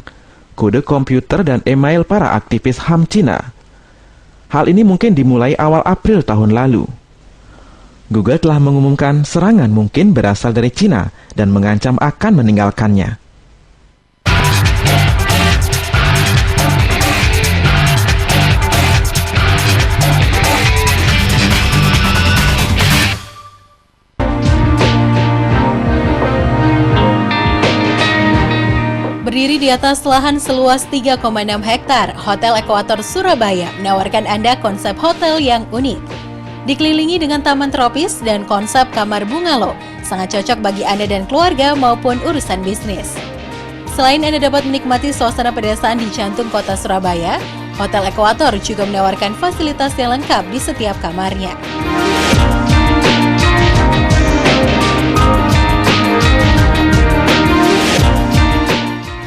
kode komputer dan email para aktivis HAM Cina. Hal ini mungkin dimulai awal April tahun lalu. Google telah mengumumkan serangan mungkin berasal dari Cina dan mengancam akan meninggalkannya. Berdiri di atas lahan seluas 3,6 hektar, Hotel Equator Surabaya menawarkan Anda konsep hotel yang unik. Dikelilingi dengan taman tropis dan konsep kamar bungalow, sangat cocok bagi Anda dan keluarga maupun urusan bisnis. Selain Anda dapat menikmati suasana pedesaan di jantung kota Surabaya, Hotel Equator juga menawarkan fasilitas yang lengkap di setiap kamarnya.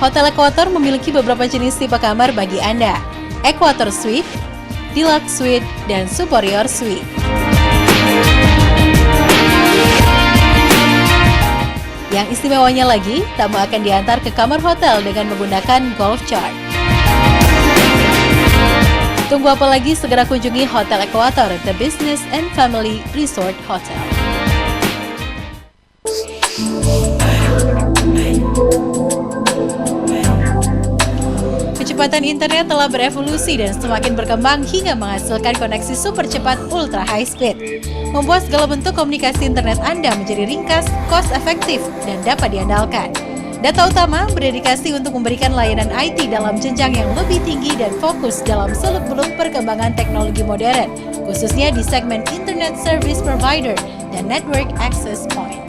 Hotel Equator memiliki beberapa jenis tipe kamar bagi Anda, Equator Suite, Deluxe Suite, dan Superior Suite. Yang istimewanya lagi, tamu akan diantar ke kamar hotel dengan menggunakan golf cart. Tunggu apa lagi, segera kunjungi Hotel Equator, the Business and Family Resort Hotel. Kecepatan internet telah berevolusi dan semakin berkembang hingga menghasilkan koneksi super cepat ultra high speed. Membuat segala bentuk komunikasi internet Anda menjadi ringkas, cost efektif, dan dapat diandalkan. Data Utama berdedikasi untuk memberikan layanan IT dalam jenjang yang lebih tinggi dan fokus dalam seluk-beluk perkembangan teknologi modern, khususnya di segmen Internet Service Provider dan Network Access Point.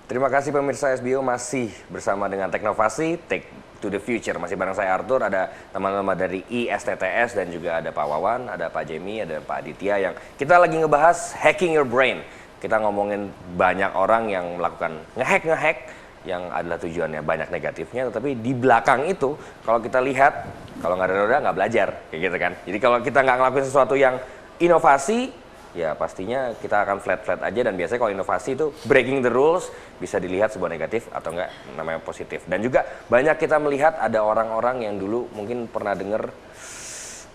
Terima kasih pemirsa SBO, masih bersama dengan Teknovasi, Take to the Future. Masih bareng saya Arthur, ada teman-teman dari ISTTS dan juga ada Pak Wawan, ada Pak Jemi, ada Pak Aditya yang kita lagi ngebahas hacking your brain. Kita ngomongin banyak orang yang melakukan ngehack yang adalah tujuannya banyak negatifnya, tetapi di belakang itu kalau kita lihat, kalau nggak ada roda nggak belajar, kayak gitu kan. Jadi kalau kita nggak ngelakuin sesuatu yang inovasi, ya pastinya kita akan flat-flat aja, dan biasanya kalau inovasi itu breaking the rules bisa dilihat sebuah negatif atau enggak namanya positif. Dan juga banyak kita melihat ada orang-orang yang dulu mungkin pernah dengar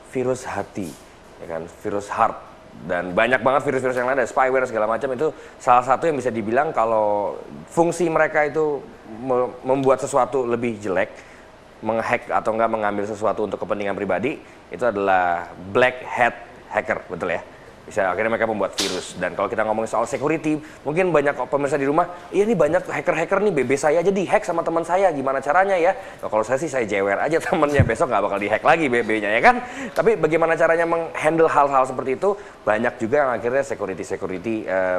virus hati, ya kan, virus heart, dan banyak banget virus-virus yang lain, ada spyware segala macam. Itu salah satu yang bisa dibilang kalau fungsi mereka itu membuat sesuatu lebih jelek, menghack atau enggak mengambil sesuatu untuk kepentingan pribadi, itu adalah black hat hacker, betul ya? Bisa akhirnya mereka membuat virus. Dan kalau kita ngomongin soal security, mungkin banyak pemirsa di rumah, iya nih banyak hacker-hacker nih, BB saya aja dihack sama teman saya, gimana caranya ya? Nah, kalau saya sih saya jewer aja temennya, besok nggak bakal dihack lagi BB-nya, ya kan? Tapi bagaimana caranya menghandle hal-hal seperti itu? Banyak juga yang akhirnya security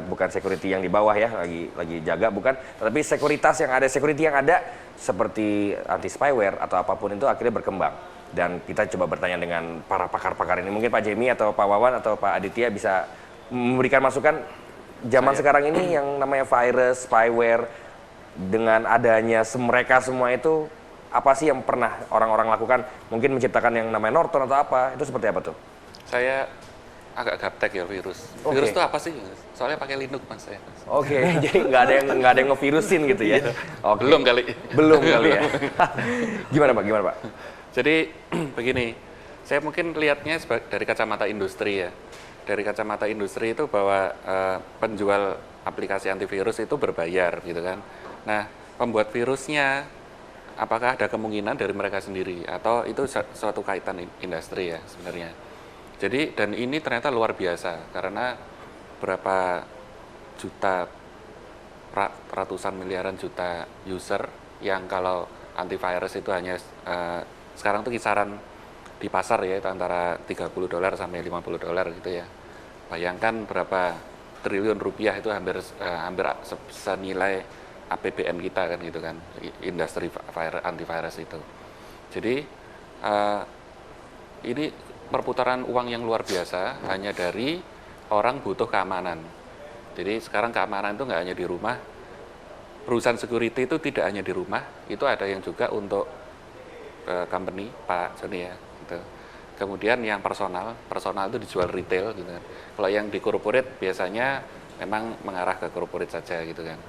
bukan security yang di bawah ya, lagi jaga, bukan, tetapi security yang ada seperti anti spyware atau apapun itu akhirnya berkembang. Dan kita coba bertanya dengan para pakar-pakar ini. Mungkin Pak Jemi atau Pak Wawan atau Pak Aditya bisa memberikan masukan zaman sekarang ini yang namanya virus, spyware, dengan adanya mereka semua itu, apa sih yang pernah orang-orang lakukan? Mungkin menciptakan yang namanya Norton atau apa, itu seperti apa tuh? Saya agak gaptek ya virus. Virus itu apa sih? Soalnya pakai Linux mas saya. Oke, jadi nggak ada yang ngevirusin gitu ya? Okay. Belum kali. Belum kali ya. Gimana Pak? Jadi begini, Saya mungkin lihatnya dari kacamata industri ya. Dari kacamata industri itu bahwa penjual aplikasi antivirus itu berbayar gitu kan. Nah, pembuat virusnya apakah ada kemungkinan dari mereka sendiri atau itu suatu kaitan industri ya sebenarnya. Jadi dan ini ternyata luar biasa karena berapa juta ratusan miliaran juta user yang kalau antivirus itu hanya sekarang tuh kisaran di pasar ya itu antara $30 sampai $50 gitu ya. Bayangkan berapa triliun rupiah itu hampir senilai APBN kita kan gitu kan, industri antivirus itu. Jadi ini perputaran uang yang luar biasa hanya dari orang butuh keamanan. Jadi sekarang keamanan itu nggak hanya di rumah, perusahaan security itu tidak hanya di rumah, itu ada yang juga untuk company, Pak Joni ya. Gitu. Kemudian yang personal itu dijual retail gitu kan. Kalau yang di corporate biasanya memang mengarah ke corporate saja gitu kan.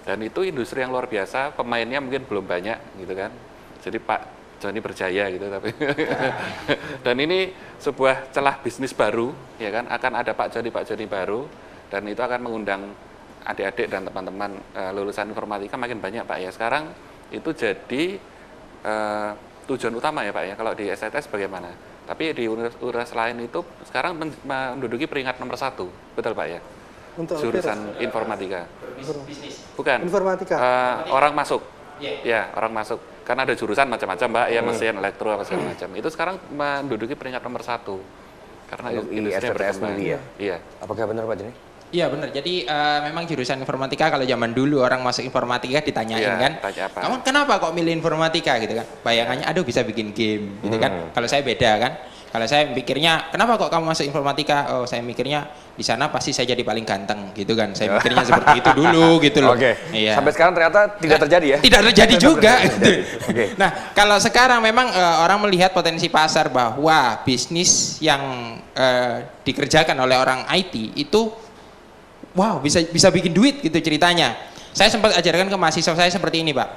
Dan itu industri yang luar biasa, pemainnya mungkin belum banyak gitu kan. Jadi Pak Joni berjaya gitu tapi dan ini sebuah celah bisnis baru ya kan, akan ada Pak Joni baru dan itu akan mengundang adik-adik dan teman-teman lulusan informatika makin banyak Pak ya. Sekarang itu jadi tujuan utama ya Pak ya, kalau di STS bagaimana? Tapi di universitas lain itu sekarang menduduki peringkat nomor 1, betul Pak ya? Untuk jurusan informatika. Bisnis. Bukan. Informatika. Orang masuk. Ya, orang masuk. Karena ada jurusan macam-macam Mbak, ya mesin, elektro, apa segala macam. Itu sekarang menduduki peringkat nomor 1. Karena industrinya berkembang. ya? Iya. Apakah benar Pak Joni? Iya benar. Jadi memang jurusan informatika kalau zaman dulu orang masuk informatika ditanyain Iya, kan, tanya apa? kamu kenapa kok milih informatika gitu kan? Bayangannya, aduh bisa bikin game gitu kan. Kalau saya beda kan. Kalau saya mikirnya, kenapa kok kamu masuk informatika? Oh, saya mikirnya di sana pasti saya jadi paling ganteng gitu kan. Saya mikirnya seperti itu dulu gitu loh. Oke. Iya. Sampai sekarang ternyata tidak terjadi ya? Tidak terjadi juga. Gitu. Oke. Nah, kalau sekarang memang orang melihat potensi pasar bahwa bisnis yang dikerjakan oleh orang IT itu wow, bisa bikin duit gitu ceritanya. Saya sempat ajarkan ke mahasiswa saya seperti ini, Pak.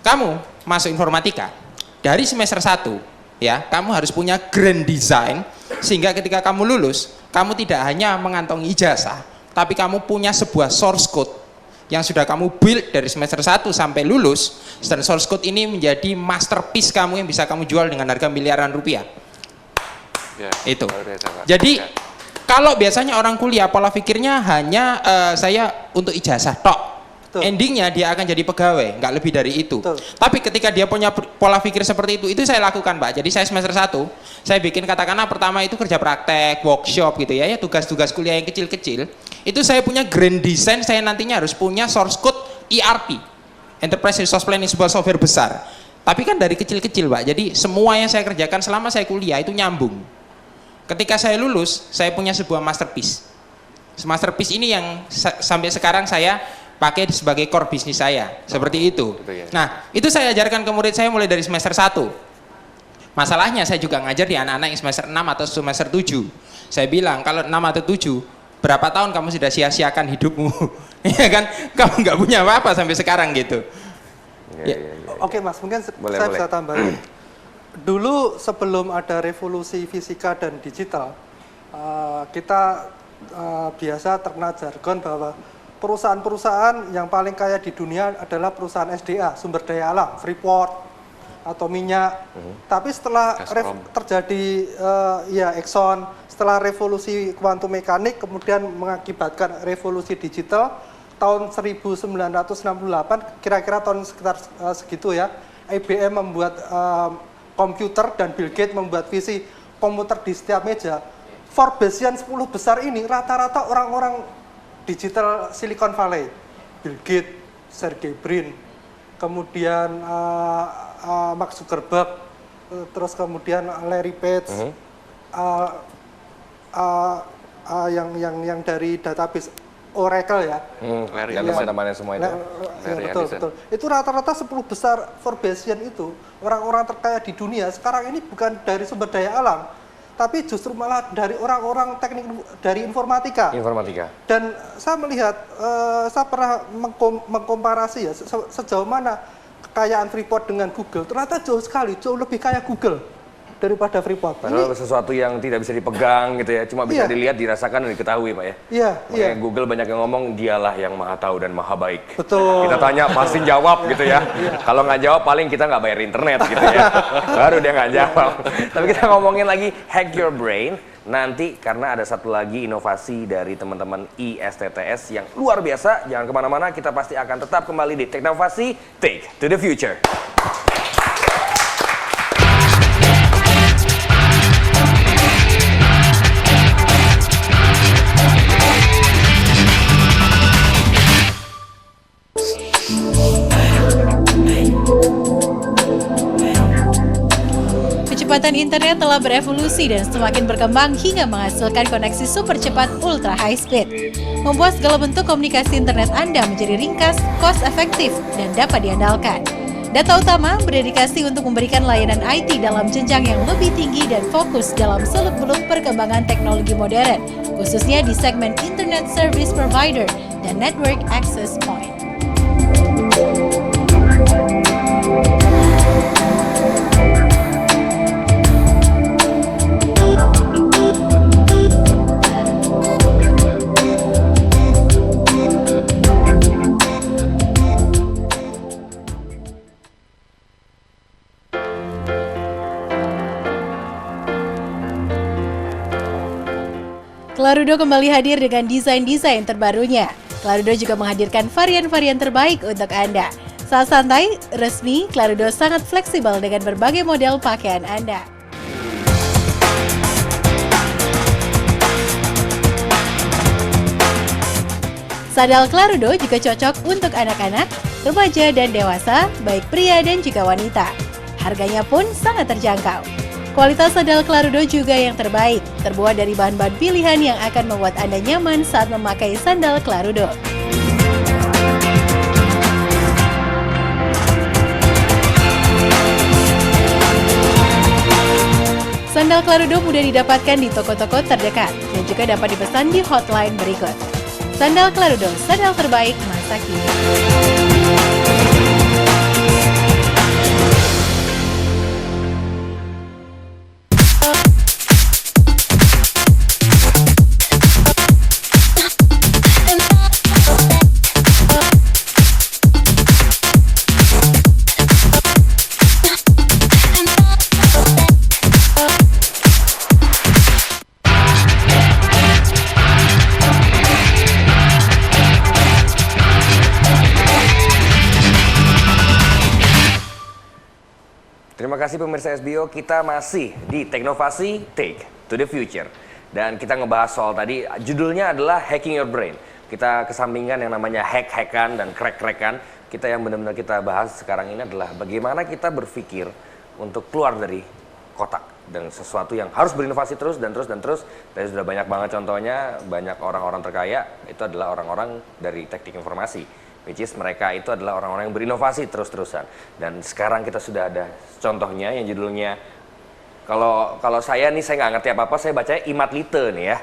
Kamu masuk informatika dari semester 1 ya, kamu harus punya grand design sehingga ketika kamu lulus, kamu tidak hanya mengantongi ijazah, tapi kamu punya sebuah source code yang sudah kamu build dari semester 1 sampai lulus, dan source code ini menjadi masterpiece kamu yang bisa kamu jual dengan harga miliaran rupiah. Ya, Itu. biasa, Pak. Jadi Ya. kalau biasanya orang kuliah pola pikirnya hanya saya untuk ijazah tok. Betul. Endingnya dia akan jadi pegawai, nggak lebih dari itu. Betul. Tapi ketika dia punya pola pikir seperti itu saya lakukan Pak. Jadi saya semester 1, saya bikin katakanlah pertama itu kerja praktek, workshop gitu ya tugas-tugas kuliah yang kecil-kecil. Itu saya punya grand design, saya nantinya harus punya source code ERP, Enterprise Resource Planning, sebuah software besar. Tapi kan dari kecil-kecil Pak, jadi semua yang saya kerjakan selama saya kuliah itu nyambung. Ketika saya lulus, saya punya sebuah masterpiece. Masterpiece ini yang sampai sekarang saya pakai sebagai core bisnis saya, seperti itu. ya. Nah, itu saya ajarkan ke murid saya mulai dari semester 1. Masalahnya saya juga ngajar di anak-anak yang semester 6 atau semester 7. Saya bilang, kalau 6 atau 7, berapa tahun kamu sudah sia-siakan hidupmu? Ya kan? Kamu nggak punya apa-apa sampai sekarang gitu. Ya. Oke Mas, mungkin Boleh, saya boleh. bisa tambahin. Dulu sebelum ada revolusi fisika dan digital, kita biasa terkena jargon bahwa perusahaan-perusahaan yang paling kaya di dunia adalah perusahaan SDA, sumber daya alam, Freeport atau minyak. Tapi setelah terjadi Exxon, setelah revolusi kuantum mekanik kemudian mengakibatkan revolusi digital tahun 1968, kira-kira tahun sekitar segitu ya, IBM membuat komputer dan Bill Gates membuat visi komputer di setiap meja. Forbesian 10 besar ini rata-rata orang-orang digital Silicon Valley, Bill Gates, Sergey Brin, kemudian Mark Zuckerberg, terus kemudian Larry Page, yang dari database Oracle ya. Yang teman-temannya semua itu. Betul. Itu rata-rata 10 besar Forbesian itu orang-orang terkaya di dunia sekarang ini bukan dari sumber daya alam, tapi justru malah dari orang-orang teknik dari informatika. Dan saya melihat, saya pernah mengkomparasi ya sejauh mana kekayaan Freeport dengan Google. Ternyata jauh sekali, jauh lebih kaya Google. daripada Freeport. Padahal sesuatu yang tidak bisa dipegang gitu ya, cuma bisa Iya. dilihat, dirasakan, dan diketahui Pak ya. Iya, Makanya iya. Google banyak yang ngomong dialah yang maha tahu dan maha baik. Betul. Kita tanya pasti jawab gitu ya. Kalau nggak jawab paling kita nggak bayar internet gitu ya. Baru dia nggak jawab. Tapi kita ngomongin lagi hack your brain. Nanti karena ada satu lagi inovasi dari teman-teman ISTTS yang luar biasa. Jangan kemana-mana, kita pasti akan tetap kembali di Teknovasi Take to the Future. Kecepatan internet telah berevolusi dan semakin berkembang hingga menghasilkan koneksi super cepat ultra high speed. Membuat segala bentuk komunikasi internet Anda menjadi ringkas, cost efektif, dan dapat diandalkan. Data Utama berdedikasi untuk memberikan layanan IT dalam jenjang yang lebih tinggi dan fokus dalam seluk-beluk perkembangan teknologi modern, khususnya di segmen Internet Service Provider dan Network Access Point. Clarudo kembali hadir dengan desain-desain terbarunya. Clarudo juga menghadirkan varian-varian terbaik untuk Anda. Saat santai, resmi, Clarudo sangat fleksibel dengan berbagai model pakaian Anda. Sandal Clarudo juga cocok untuk anak-anak, remaja, dan dewasa, baik pria dan juga wanita. Harganya pun sangat terjangkau. Kualitas sandal Clarudo juga yang terbaik, terbuat dari bahan-bahan pilihan yang akan membuat Anda nyaman saat memakai sandal Clarudo. Sandal Clarudo mudah didapatkan di toko-toko terdekat dan juga dapat dipesan di hotline berikut. Sandal Clarudo, sandal terbaik masa kini. Terima kasih pemirsa SBO, kita masih di Teknovasi Take to the Future. Dan kita ngebahas soal tadi, judulnya adalah Hacking Your Brain. Kita kesampingkan yang namanya hack-hackan dan crack-crackan. Kita yang benar-benar kita bahas sekarang ini adalah bagaimana kita berpikir untuk keluar dari kotak. Dan sesuatu yang harus berinovasi terus dan terus dan terus. Tadi sudah banyak banget contohnya, banyak orang-orang terkaya, itu adalah orang-orang dari teknik informasi. Which is mereka itu adalah orang-orang yang berinovasi terus-terusan. Dan sekarang kita sudah ada contohnya yang judulnya, kalau saya nih saya nggak ngerti apa-apa, saya bacanya iMath-Lite nih ya.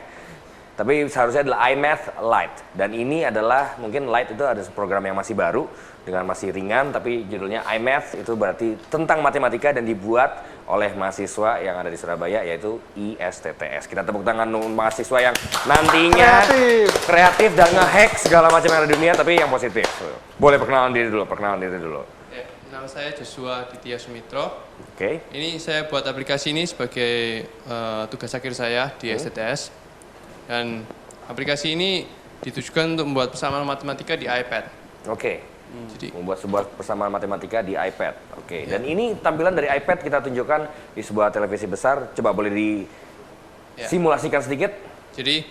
Tapi seharusnya adalah iMath Lite. Dan ini adalah, mungkin Lite itu ada program yang masih baru, dengan masih ringan, tapi judulnya iMath itu berarti tentang matematika dan dibuat oleh mahasiswa yang ada di Surabaya, yaitu ISTTS. Kita tepuk tangan untuk mahasiswa yang nantinya kreatif dan nge-hack segala macam yang ada di dunia, tapi yang positif. Boleh perkenalan diri dulu. Ya, nama saya Joshua Ditya Sumitro. Oke. Ini saya buat aplikasi ini sebagai tugas akhir saya di STTS. Dan aplikasi ini ditujukan untuk membuat persamaan matematika di iPad. Oke. Jadi membuat sebuah persamaan matematika di iPad. Oke. Dan ini tampilan dari iPad kita tunjukkan di sebuah televisi besar. Coba boleh disimulasikan sedikit. Jadi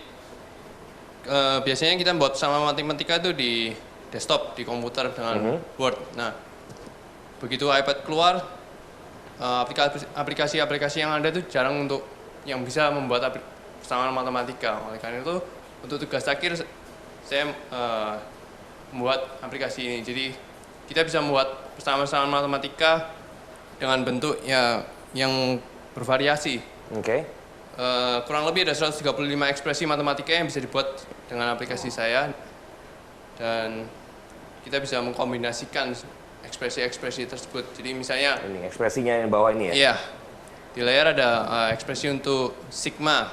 biasanya kita membuat persamaan matematika itu di desktop, di komputer dengan Word. Nah, begitu iPad keluar, aplikasi-aplikasi yang ada itu jarang untuk yang bisa membuat persamaan matematika. Oleh karena itu, untuk tugas akhir saya membuat aplikasi ini. Jadi kita bisa membuat persamaan matematika dengan bentuk yang bervariasi. Oke. Kurang lebih ada 135 ekspresi matematika yang bisa dibuat dengan aplikasi saya. Dan kita bisa mengkombinasikan ekspresi-ekspresi tersebut. Jadi misalnya ini ekspresinya yang bawah ini ya. Iya. Di layar ada ekspresi untuk sigma.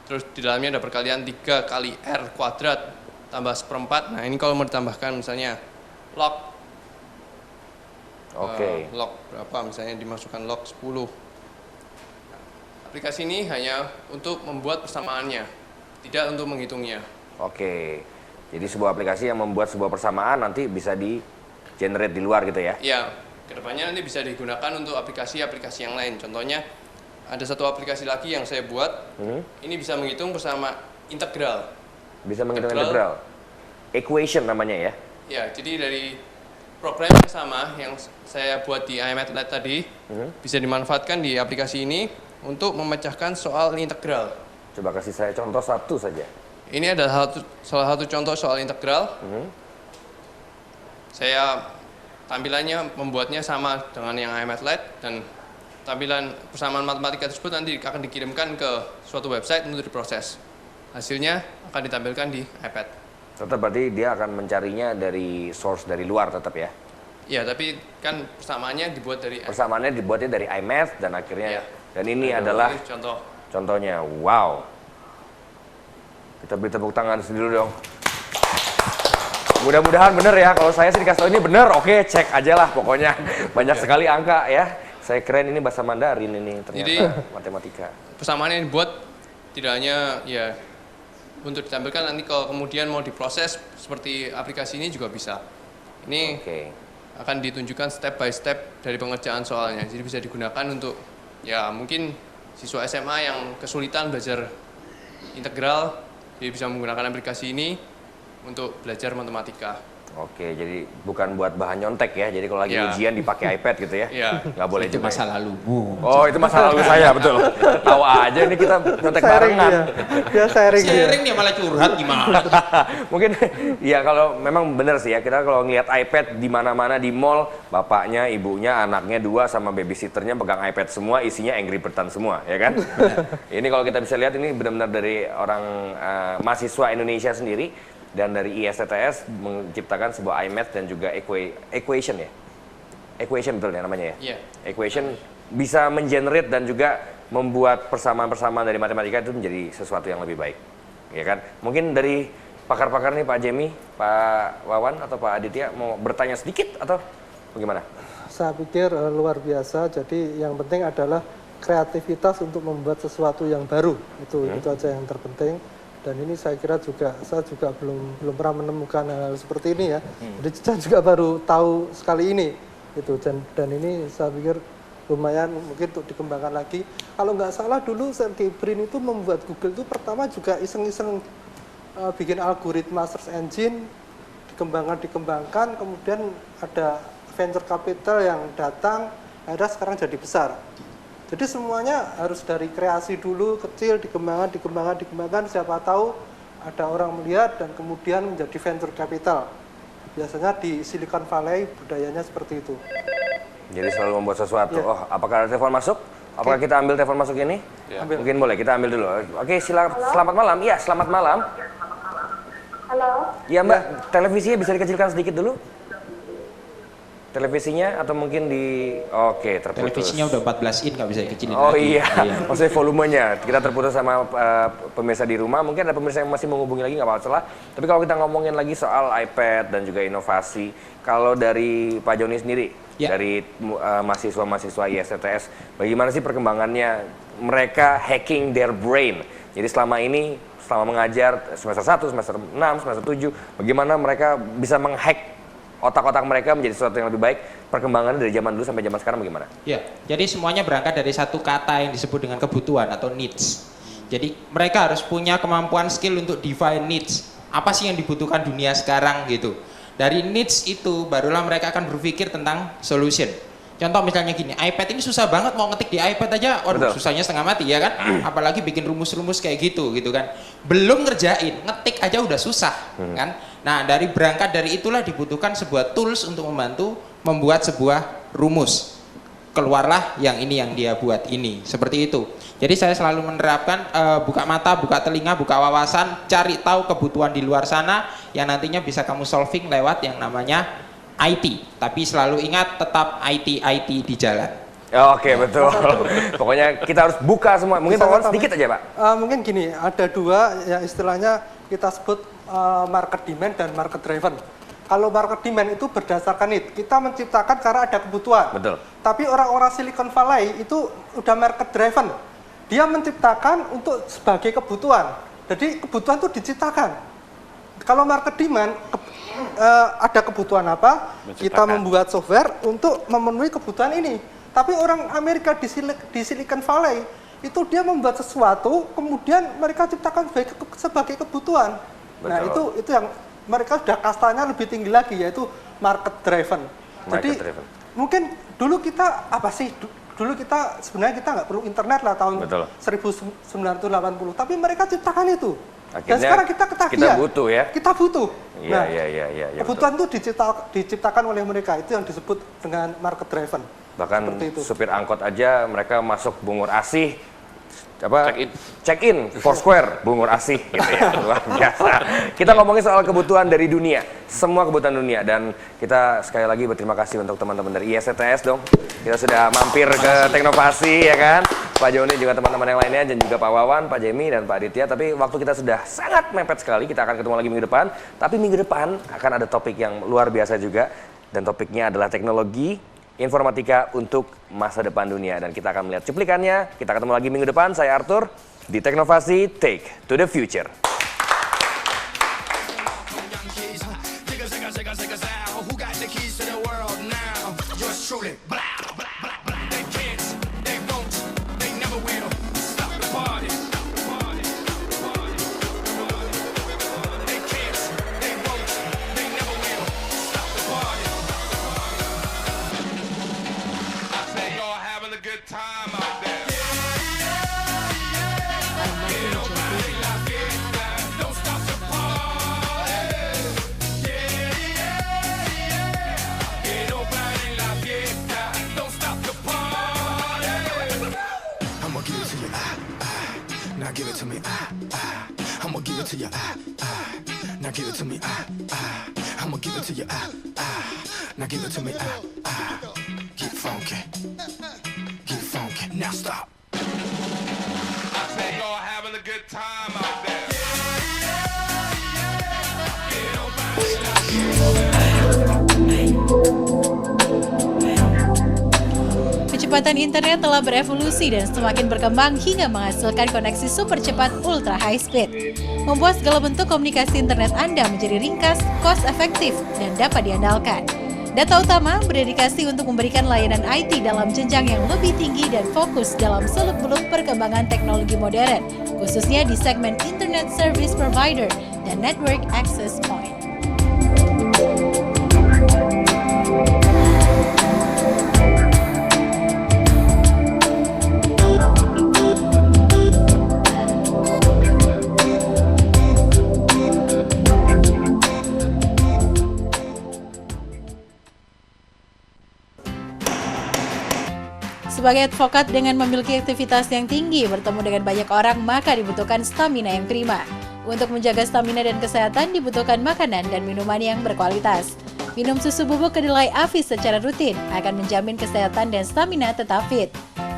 Terus di dalamnya ada perkalian 3 kali R kuadrat tambah 1/4. Nah ini kalau mau ditambahkan misalnya log. Log berapa misalnya dimasukkan log 10. Aplikasi ini hanya untuk membuat persamaannya, tidak untuk menghitungnya. Oke. Jadi sebuah aplikasi yang membuat sebuah persamaan nanti bisa di-generate di luar gitu ya? Iya, kedepannya nanti bisa digunakan untuk aplikasi-aplikasi yang lain. Contohnya, ada satu aplikasi lagi yang saya buat, ini bisa menghitung bersama integral. Bisa menghitung integral? Equation namanya ya? Ya, jadi dari program yang sama yang saya buat di iMathLab tadi, bisa dimanfaatkan di aplikasi ini untuk memecahkan soal integral. Coba kasih saya contoh satu saja. Ini adalah salah satu contoh soal integral. Saya tampilannya membuatnya sama dengan yang iMathLab dan tampilan persamaan matematika tersebut nanti akan dikirimkan ke suatu website untuk diproses. Hasilnya akan ditampilkan di iPad. Tetap berarti dia akan mencarinya dari source dari luar tetap ya? Ya, tapi kan persamaannya dibuat dari Persamaannya dibuatnya dari iMath dan akhirnya dan ini adalah contohnya. Wow. Kita beri tepuk tangan sendiri dong. Mudah-mudahan bener ya. Kalau saya sih dikasih tahu ini bener, oke cek aja lah pokoknya. Banyak sekali angka ya. Saya keren ini bahasa Mandarin ini ternyata. Jadi, matematika. Persamaan yang dibuat tidak hanya ya untuk ditampilkan nanti kalau kemudian mau diproses seperti aplikasi ini juga bisa. Ini akan ditunjukkan step by step dari pengerjaan soalnya. Jadi bisa digunakan untuk ya mungkin siswa SMA yang kesulitan belajar integral, jadi bisa menggunakan aplikasi ini untuk belajar matematika. Oke, jadi bukan buat bahan nyontek ya. Jadi kalau lagi ujian dipakai iPad gitu ya. Nggak boleh itu juga. masa lalumu. Oh, itu masa lalu saya, betul. Tahu aja ini kita nyontek barengan. Dia sharing dia malah curhat gimana? Mungkin ya kalau memang benar sih ya. Kita kalau ngelihat iPad di mana-mana di mall, bapaknya, ibunya, anaknya 2 sama babysitternya pegang iPad semua, isinya Angry Birds semua, ya kan? Ini kalau kita bisa lihat ini benar-benar dari orang mahasiswa Indonesia sendiri. Dan dari ISTS menciptakan sebuah iMath dan juga equation ya? Equation betul ya namanya ya? Iya. Equation bisa mengenerate dan juga membuat persamaan-persamaan dari matematika itu menjadi sesuatu yang lebih baik. Ya kan? Mungkin dari pakar-pakar nih Pak Jemi, Pak Wawan atau Pak Aditya mau bertanya sedikit atau bagaimana? Saya pikir luar biasa, jadi yang penting adalah kreativitas untuk membuat sesuatu yang baru. Itu aja yang terpenting. Dan ini saya kira saya juga belum pernah menemukan hal seperti ini ya. Jadi saya juga baru tahu sekali ini gitu. Dan ini saya pikir lumayan mungkin untuk dikembangkan lagi. Kalau nggak salah dulu Sergey Brin itu membuat Google itu pertama juga iseng-iseng bikin algoritma search engine, dikembangkan, kemudian ada venture capital yang datang, akhirnya sekarang jadi besar. Jadi semuanya harus dari kreasi dulu, kecil, dikembangkan, siapa tahu ada orang melihat dan kemudian menjadi venture capital. Biasanya di Silicon Valley budayanya seperti itu. Jadi selalu membuat sesuatu. Oh, apakah ada telepon masuk? Apakah kita ambil telepon masuk ini? Mungkin boleh, kita ambil dulu. Oke, selamat malam. Iya, selamat malam. Halo. Iya Mbak, televisinya bisa dikecilkan sedikit dulu? Televisinya atau mungkin di terputus. Televisinya udah 14 in nggak bisa dikecilin Oh lagi. iya, maksudnya volumenya. Kita terputus sama pemirsa di rumah. Mungkin ada pemirsa yang masih menghubungi lagi, nggak masalah. Tapi kalau kita ngomongin lagi soal iPad dan juga inovasi, kalau dari Pak Joni sendiri, dari mahasiswa-mahasiswa ISTS, bagaimana sih perkembangannya mereka hacking their brain? Jadi selama ini, selama mengajar semester 1, semester 6, semester 7, bagaimana mereka bisa menghack otak-otak mereka menjadi sesuatu yang lebih baik, perkembangannya dari zaman dulu sampai zaman sekarang bagaimana? Ya, jadi semuanya berangkat dari satu kata yang disebut dengan kebutuhan atau needs. Jadi mereka harus punya kemampuan skill untuk define needs. Apa sih yang dibutuhkan dunia sekarang gitu. Dari needs itu barulah mereka akan berpikir tentang solution. Contoh misalnya gini, iPad ini susah banget mau ngetik di iPad aja, susahnya setengah mati ya kan? Apalagi bikin rumus-rumus kayak gitu kan. Belum ngerjain, ngetik aja udah susah kan? Nah, berangkat dari itulah dibutuhkan sebuah tools untuk membantu membuat sebuah rumus. Keluarlah yang ini yang dia buat ini, seperti itu. Jadi saya selalu menerapkan buka mata, buka telinga, buka wawasan, cari tahu kebutuhan di luar sana yang nantinya bisa kamu solving lewat yang namanya IT, tapi selalu ingat tetap IT di jalan. Oke, betul. Pokoknya kita harus buka semua. Mungkin Pak Wawan sedikit aja, Pak. Mungkin gini, ada dua yang istilahnya kita sebut market demand dan market driven. Kalau market demand itu berdasarkan need, kita menciptakan karena ada kebutuhan. Betul. Tapi orang-orang Silicon Valley itu udah market driven. Dia menciptakan untuk sebagai kebutuhan. Jadi kebutuhan itu diciptakan. Kalau market demand, ada kebutuhan apa, kita membuat software untuk memenuhi kebutuhan ini. Tapi orang Amerika di Silicon Valley itu dia membuat sesuatu, kemudian mereka ciptakan sebagai kebutuhan. Betul. Nah itu yang mereka sudah kastanya lebih tinggi lagi, yaitu market driven. Jadi mungkin dulu kita apa sih? Dulu kita sebenarnya kita nggak perlu internet lah tahun 1980, tapi mereka ciptakan itu. Akhirnya, dan sekarang kita ketagihan. Kita butuh ya. Kita butuh. Iya, nah, kebutuhan itu diciptakan oleh mereka, itu yang disebut dengan market driven. Bahkan supir angkot aja mereka masuk Bungur Asih, check in Foursquare Bungur Asih gitu ya. Luar biasa. Kita ngomongin soal kebutuhan dari dunia, semua kebutuhan dunia, dan kita sekali lagi berterima kasih untuk teman-teman dari ISCTS dong. Kita sudah mampir ke Teknovasi ya kan, Pak Joni juga teman-teman yang lainnya, dan juga Pak Wawan, Pak Jemi, dan Pak Aditya. Tapi waktu kita sudah sangat mepet sekali, kita akan ketemu lagi minggu depan. Tapi minggu depan akan ada topik yang luar biasa juga, dan topiknya adalah teknologi informatika untuk masa depan dunia, dan kita akan melihat cuplikannya. Kita ketemu lagi minggu depan. Saya Arthur di Teknovasi, Take to the Future. Now give it to me, I'ma give it to you, now give it to me, I'ma give it to you, now give it to me, get funky, now stop. I say y'all having a good time out there. Kecepatan internet telah berevolusi dan semakin berkembang hingga menghasilkan koneksi super cepat ultra high speed, membuat segala bentuk komunikasi internet Anda menjadi ringkas, cost efektif, dan dapat diandalkan. Data Utama berdedikasi untuk memberikan layanan IT dalam jenjang yang lebih tinggi dan fokus dalam seluk-beluk perkembangan teknologi modern, khususnya di segmen Internet Service Provider dan Network Access Point. Sebagai advokat dengan memiliki aktivitas yang tinggi, bertemu dengan banyak orang, maka dibutuhkan stamina yang prima. Untuk menjaga stamina dan kesehatan, dibutuhkan makanan dan minuman yang berkualitas. Minum susu bubuk kedelai Afis secara rutin akan menjamin kesehatan dan stamina tetap fit.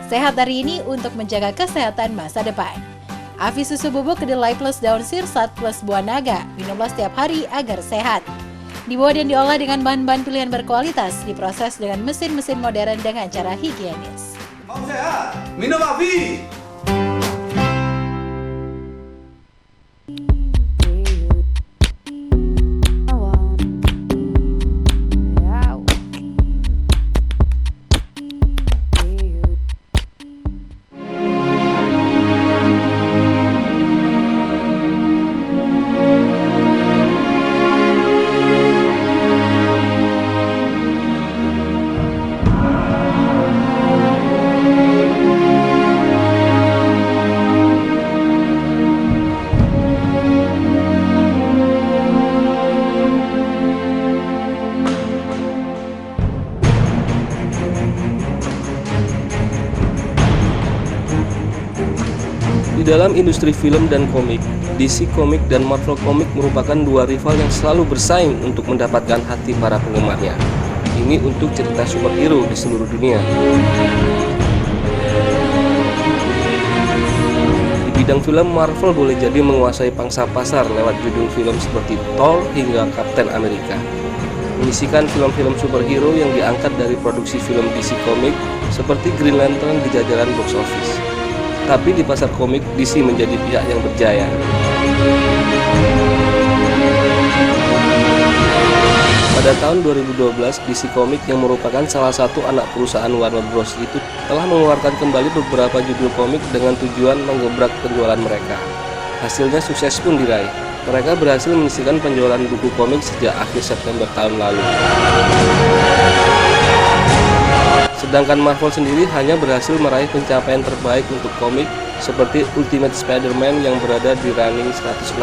Sehat hari ini untuk menjaga kesehatan masa depan. Afis susu bubuk kedelai plus daun sirsat plus buah naga, minumlah setiap hari agar sehat. Dibuat dan diolah dengan bahan-bahan pilihan berkualitas, diproses dengan mesin-mesin modern dengan cara higienis. Mau sehat, minum Afi. dalam industri film dan komik, DC Comics dan Marvel Comics merupakan dua rival yang selalu bersaing untuk mendapatkan hati para penggemarnya. Ini untuk cerita superhero di seluruh dunia. Di bidang film, Marvel boleh jadi menguasai pangsa pasar lewat judul film seperti Thor hingga Captain America. Mengisikan film-film superhero yang diangkat dari produksi film DC Comics seperti Green Lantern di jajaran box office. Tapi di pasar komik, DC menjadi pihak yang berjaya. Pada tahun 2012, DC Comics yang merupakan salah satu anak perusahaan Warner Bros. Itu telah mengeluarkan kembali beberapa judul komik dengan tujuan menggebrak penjualan mereka. Hasilnya sukses pun diraih. Mereka berhasil menyisihkan penjualan buku komik sejak akhir September tahun lalu. Sedangkan Marvel sendiri hanya berhasil meraih pencapaian terbaik untuk komik seperti Ultimate Spider-Man yang berada di running 160.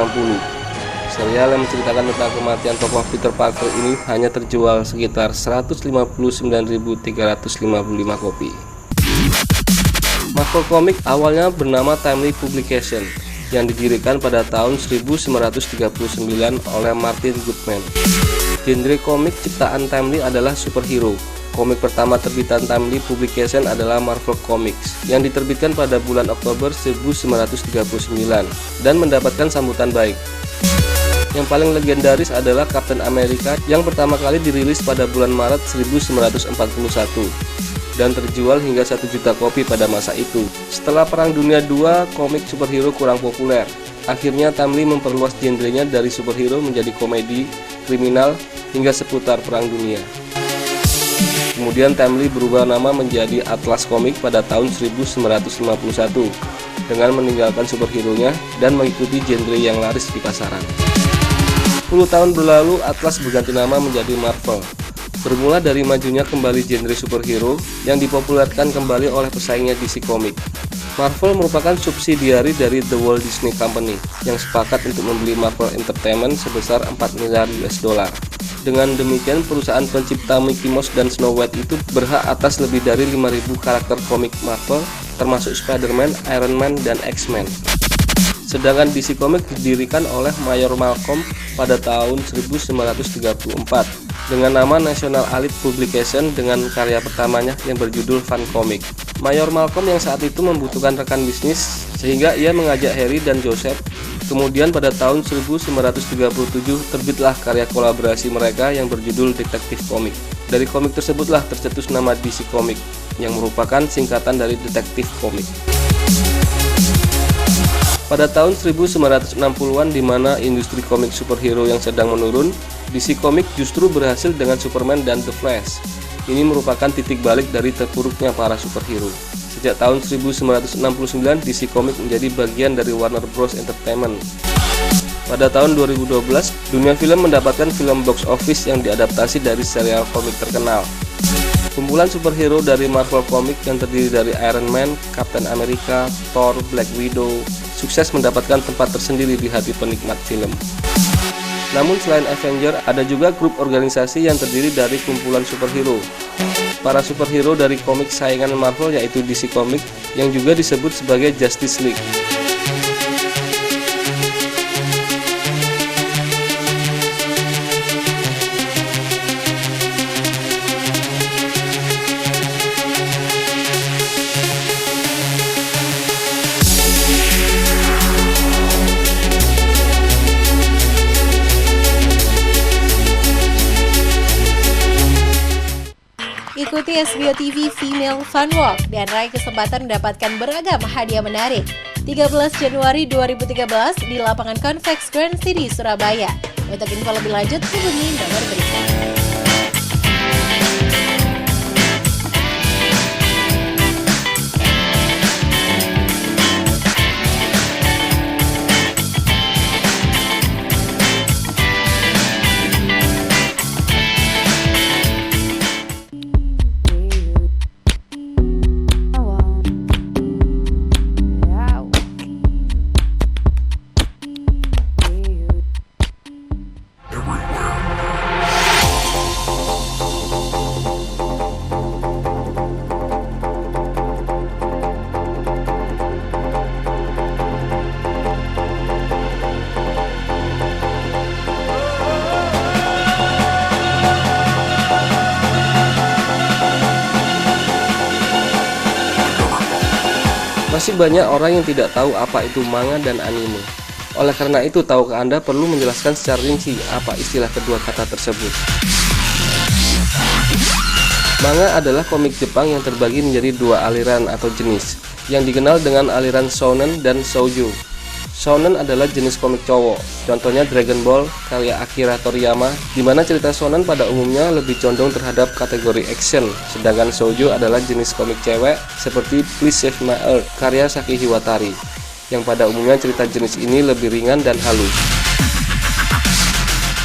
Serial yang menceritakan tentang kematian tokoh Peter Parker ini hanya terjual sekitar 159.355 kopi. Marvel Comics awalnya bernama Timely Publication yang didirikan pada tahun 1939 oleh Martin Goodman. Genre komik ciptaan Timely adalah superhero. Komik pertama terbitan Timely Publication adalah Marvel Comics yang diterbitkan pada bulan Oktober 1939 dan mendapatkan sambutan baik. Yang paling legendaris adalah Captain America yang pertama kali dirilis pada bulan Maret 1941 dan terjual hingga 1 juta kopi pada masa itu. Setelah Perang Dunia II, komik superhero kurang populer. Akhirnya Timely memperluas genrenya dari superhero menjadi komedi, kriminal, hingga seputar Perang Dunia. Kemudian Timely berubah nama menjadi Atlas Comics pada tahun 1951 dengan meninggalkan superhero-nya dan mengikuti genre yang laris di pasaran. 10 tahun berlalu, Atlas berganti nama menjadi Marvel. Bermula dari majunya kembali genre superhero yang dipopulerkan kembali oleh pesaingnya DC Comics. Marvel merupakan subsidiari dari The Walt Disney Company yang sepakat untuk membeli Marvel Entertainment sebesar 4 miliar US dollar. Dengan demikian, perusahaan pencipta Mickey Mouse dan Snow White itu berhak atas lebih dari 5.000 karakter komik Marvel, termasuk Spider-Man, Iron Man, dan X-Men. Sedangkan DC Comics didirikan oleh Mayor Malcolm pada tahun 1934 dengan nama National Elite Publication dengan karya pertamanya yang berjudul Fun Comic. Mayor Malcolm yang saat itu membutuhkan rekan bisnis sehingga ia mengajak Harry dan Joseph. Kemudian pada tahun 1937 terbitlah karya kolaborasi mereka yang berjudul Detective Comics. Dari komik tersebutlah tercetus nama DC Comics yang merupakan singkatan dari Detective Comics. Pada tahun 1960-an di mana industri komik superhero yang sedang menurun, DC Comics justru berhasil dengan Superman dan The Flash. Ini merupakan titik balik dari terpuruknya para superhero. Sejak tahun 1969, DC Comics menjadi bagian dari Warner Bros. Entertainment. Pada tahun 2012, dunia film mendapatkan film box office yang diadaptasi dari serial komik terkenal. Kumpulan superhero dari Marvel Comics yang terdiri dari Iron Man, Captain America, Thor, Black Widow, sukses mendapatkan tempat tersendiri di hati penikmat film. Namun selain Avenger, ada juga grup organisasi yang terdiri dari kumpulan superhero. Para superhero dari komik saingan Marvel yaitu DC Comics yang juga disebut sebagai Justice League. Ikuti SBO TV Female Fun Walk dan raih kesempatan mendapatkan beragam hadiah menarik. 13 Januari 2013 di lapangan Convex Grand City, Surabaya. Untuk info lebih lanjut, hubungi nomor berikut. Masih banyak orang yang tidak tahu apa itu manga dan anime. Oleh karena itu, tahukah Anda perlu menjelaskan secara rinci apa istilah kedua kata tersebut? Manga adalah komik Jepang yang terbagi menjadi dua aliran atau jenis, yang dikenal dengan aliran shounen dan shoujo. Shounen adalah jenis komik cowok, contohnya Dragon Ball karya Akira Toriyama, di mana cerita shounen pada umumnya lebih condong terhadap kategori action, sedangkan shoujo adalah jenis komik cewek seperti Please Save My Earth karya Saki Hiwatari, yang pada umumnya cerita jenis ini lebih ringan dan halus.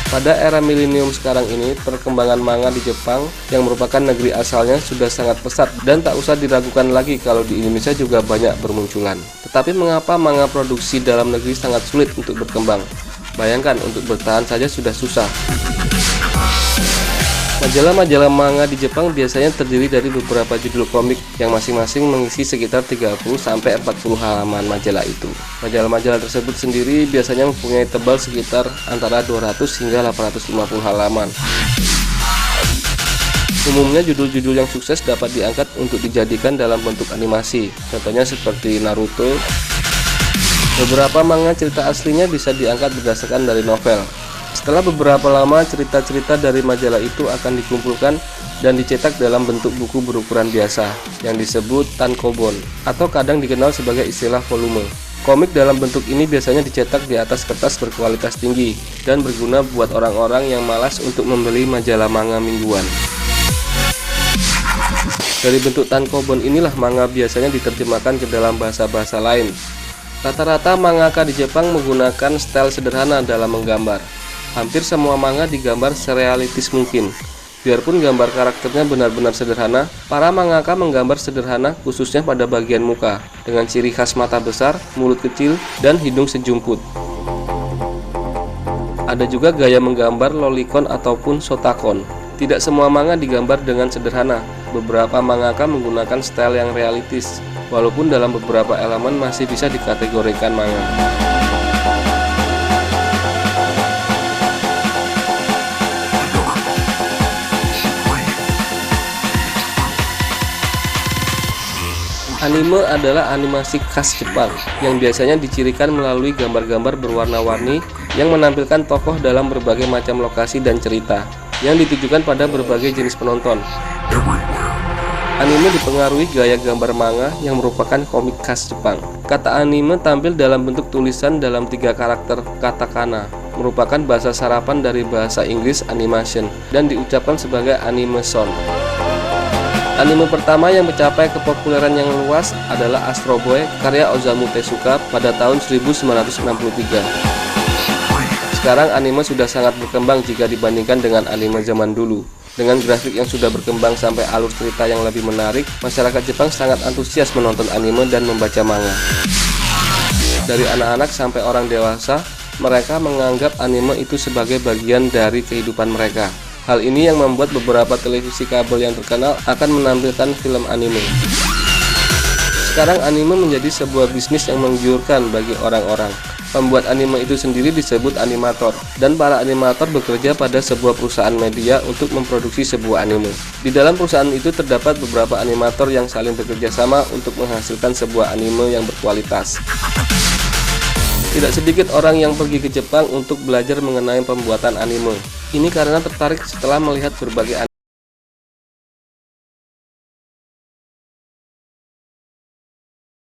Pada era milenium sekarang ini, perkembangan manga di Jepang yang merupakan negeri asalnya sudah sangat pesat dan tak usah diragukan lagi kalau di Indonesia juga banyak bermunculan. Tetapi mengapa manga produksi dalam negeri sangat sulit untuk berkembang? Bayangkan, untuk bertahan saja sudah susah. Majalah-majalah manga di Jepang biasanya terdiri dari beberapa judul komik yang masing-masing mengisi sekitar 30-40 halaman majalah itu. Majalah-majalah tersebut sendiri biasanya mempunyai tebal sekitar antara 200 hingga 850 halaman. Umumnya judul-judul yang sukses dapat diangkat untuk dijadikan dalam bentuk animasi, contohnya seperti Naruto. Beberapa manga cerita aslinya bisa diangkat berdasarkan dari novel. Setelah beberapa lama, cerita-cerita dari majalah itu akan dikumpulkan dan dicetak dalam bentuk buku berukuran biasa yang disebut tankobon, atau kadang dikenal sebagai istilah volume. Komik dalam bentuk ini biasanya dicetak di atas kertas berkualitas tinggi dan berguna buat orang-orang yang malas untuk membeli majalah manga mingguan. Dari bentuk tankobon inilah manga biasanya diterjemahkan ke dalam bahasa-bahasa lain. Rata-rata mangaka di Jepang menggunakan style sederhana dalam menggambar. Hampir semua manga digambar serealistis mungkin. Biarpun gambar karakternya benar-benar sederhana, para mangaka menggambar sederhana khususnya pada bagian muka, dengan ciri khas mata besar, mulut kecil, dan hidung sejumput. Ada juga gaya menggambar lolicon ataupun shotacon. Tidak semua manga digambar dengan sederhana. Beberapa mangaka menggunakan style yang realistis, walaupun dalam beberapa elemen masih bisa dikategorikan manga. Anime adalah animasi khas Jepang yang biasanya dicirikan melalui gambar-gambar berwarna-warni yang menampilkan tokoh dalam berbagai macam lokasi dan cerita yang ditujukan pada berbagai jenis penonton. Anime dipengaruhi gaya gambar manga yang merupakan komik khas Jepang. Kata anime tampil dalam bentuk tulisan dalam 3 karakter katakana, merupakan bahasa sarapan dari bahasa Inggris animation dan diucapkan sebagai animation. Anime pertama yang mencapai kepopuleran yang luas adalah Astro Boy karya Osamu Tezuka pada tahun 1963. Sekarang anime sudah sangat berkembang jika dibandingkan dengan anime zaman dulu. Dengan grafik yang sudah berkembang sampai alur cerita yang lebih menarik, masyarakat Jepang sangat antusias menonton anime dan membaca manga. Dari anak-anak sampai orang dewasa, mereka menganggap anime itu sebagai bagian dari kehidupan mereka. Hal ini yang membuat beberapa televisi kabel yang terkenal akan menampilkan film anime. Sekarang anime menjadi sebuah bisnis yang menggiurkan bagi orang-orang. Pembuat anime itu sendiri disebut animator, dan para animator bekerja pada sebuah perusahaan media untuk memproduksi sebuah anime. Di dalam perusahaan itu terdapat beberapa animator yang saling bekerja sama untuk menghasilkan sebuah anime yang berkualitas. Tidak sedikit orang yang pergi ke Jepang untuk belajar mengenai pembuatan anime. Ini karena tertarik setelah melihat berbagai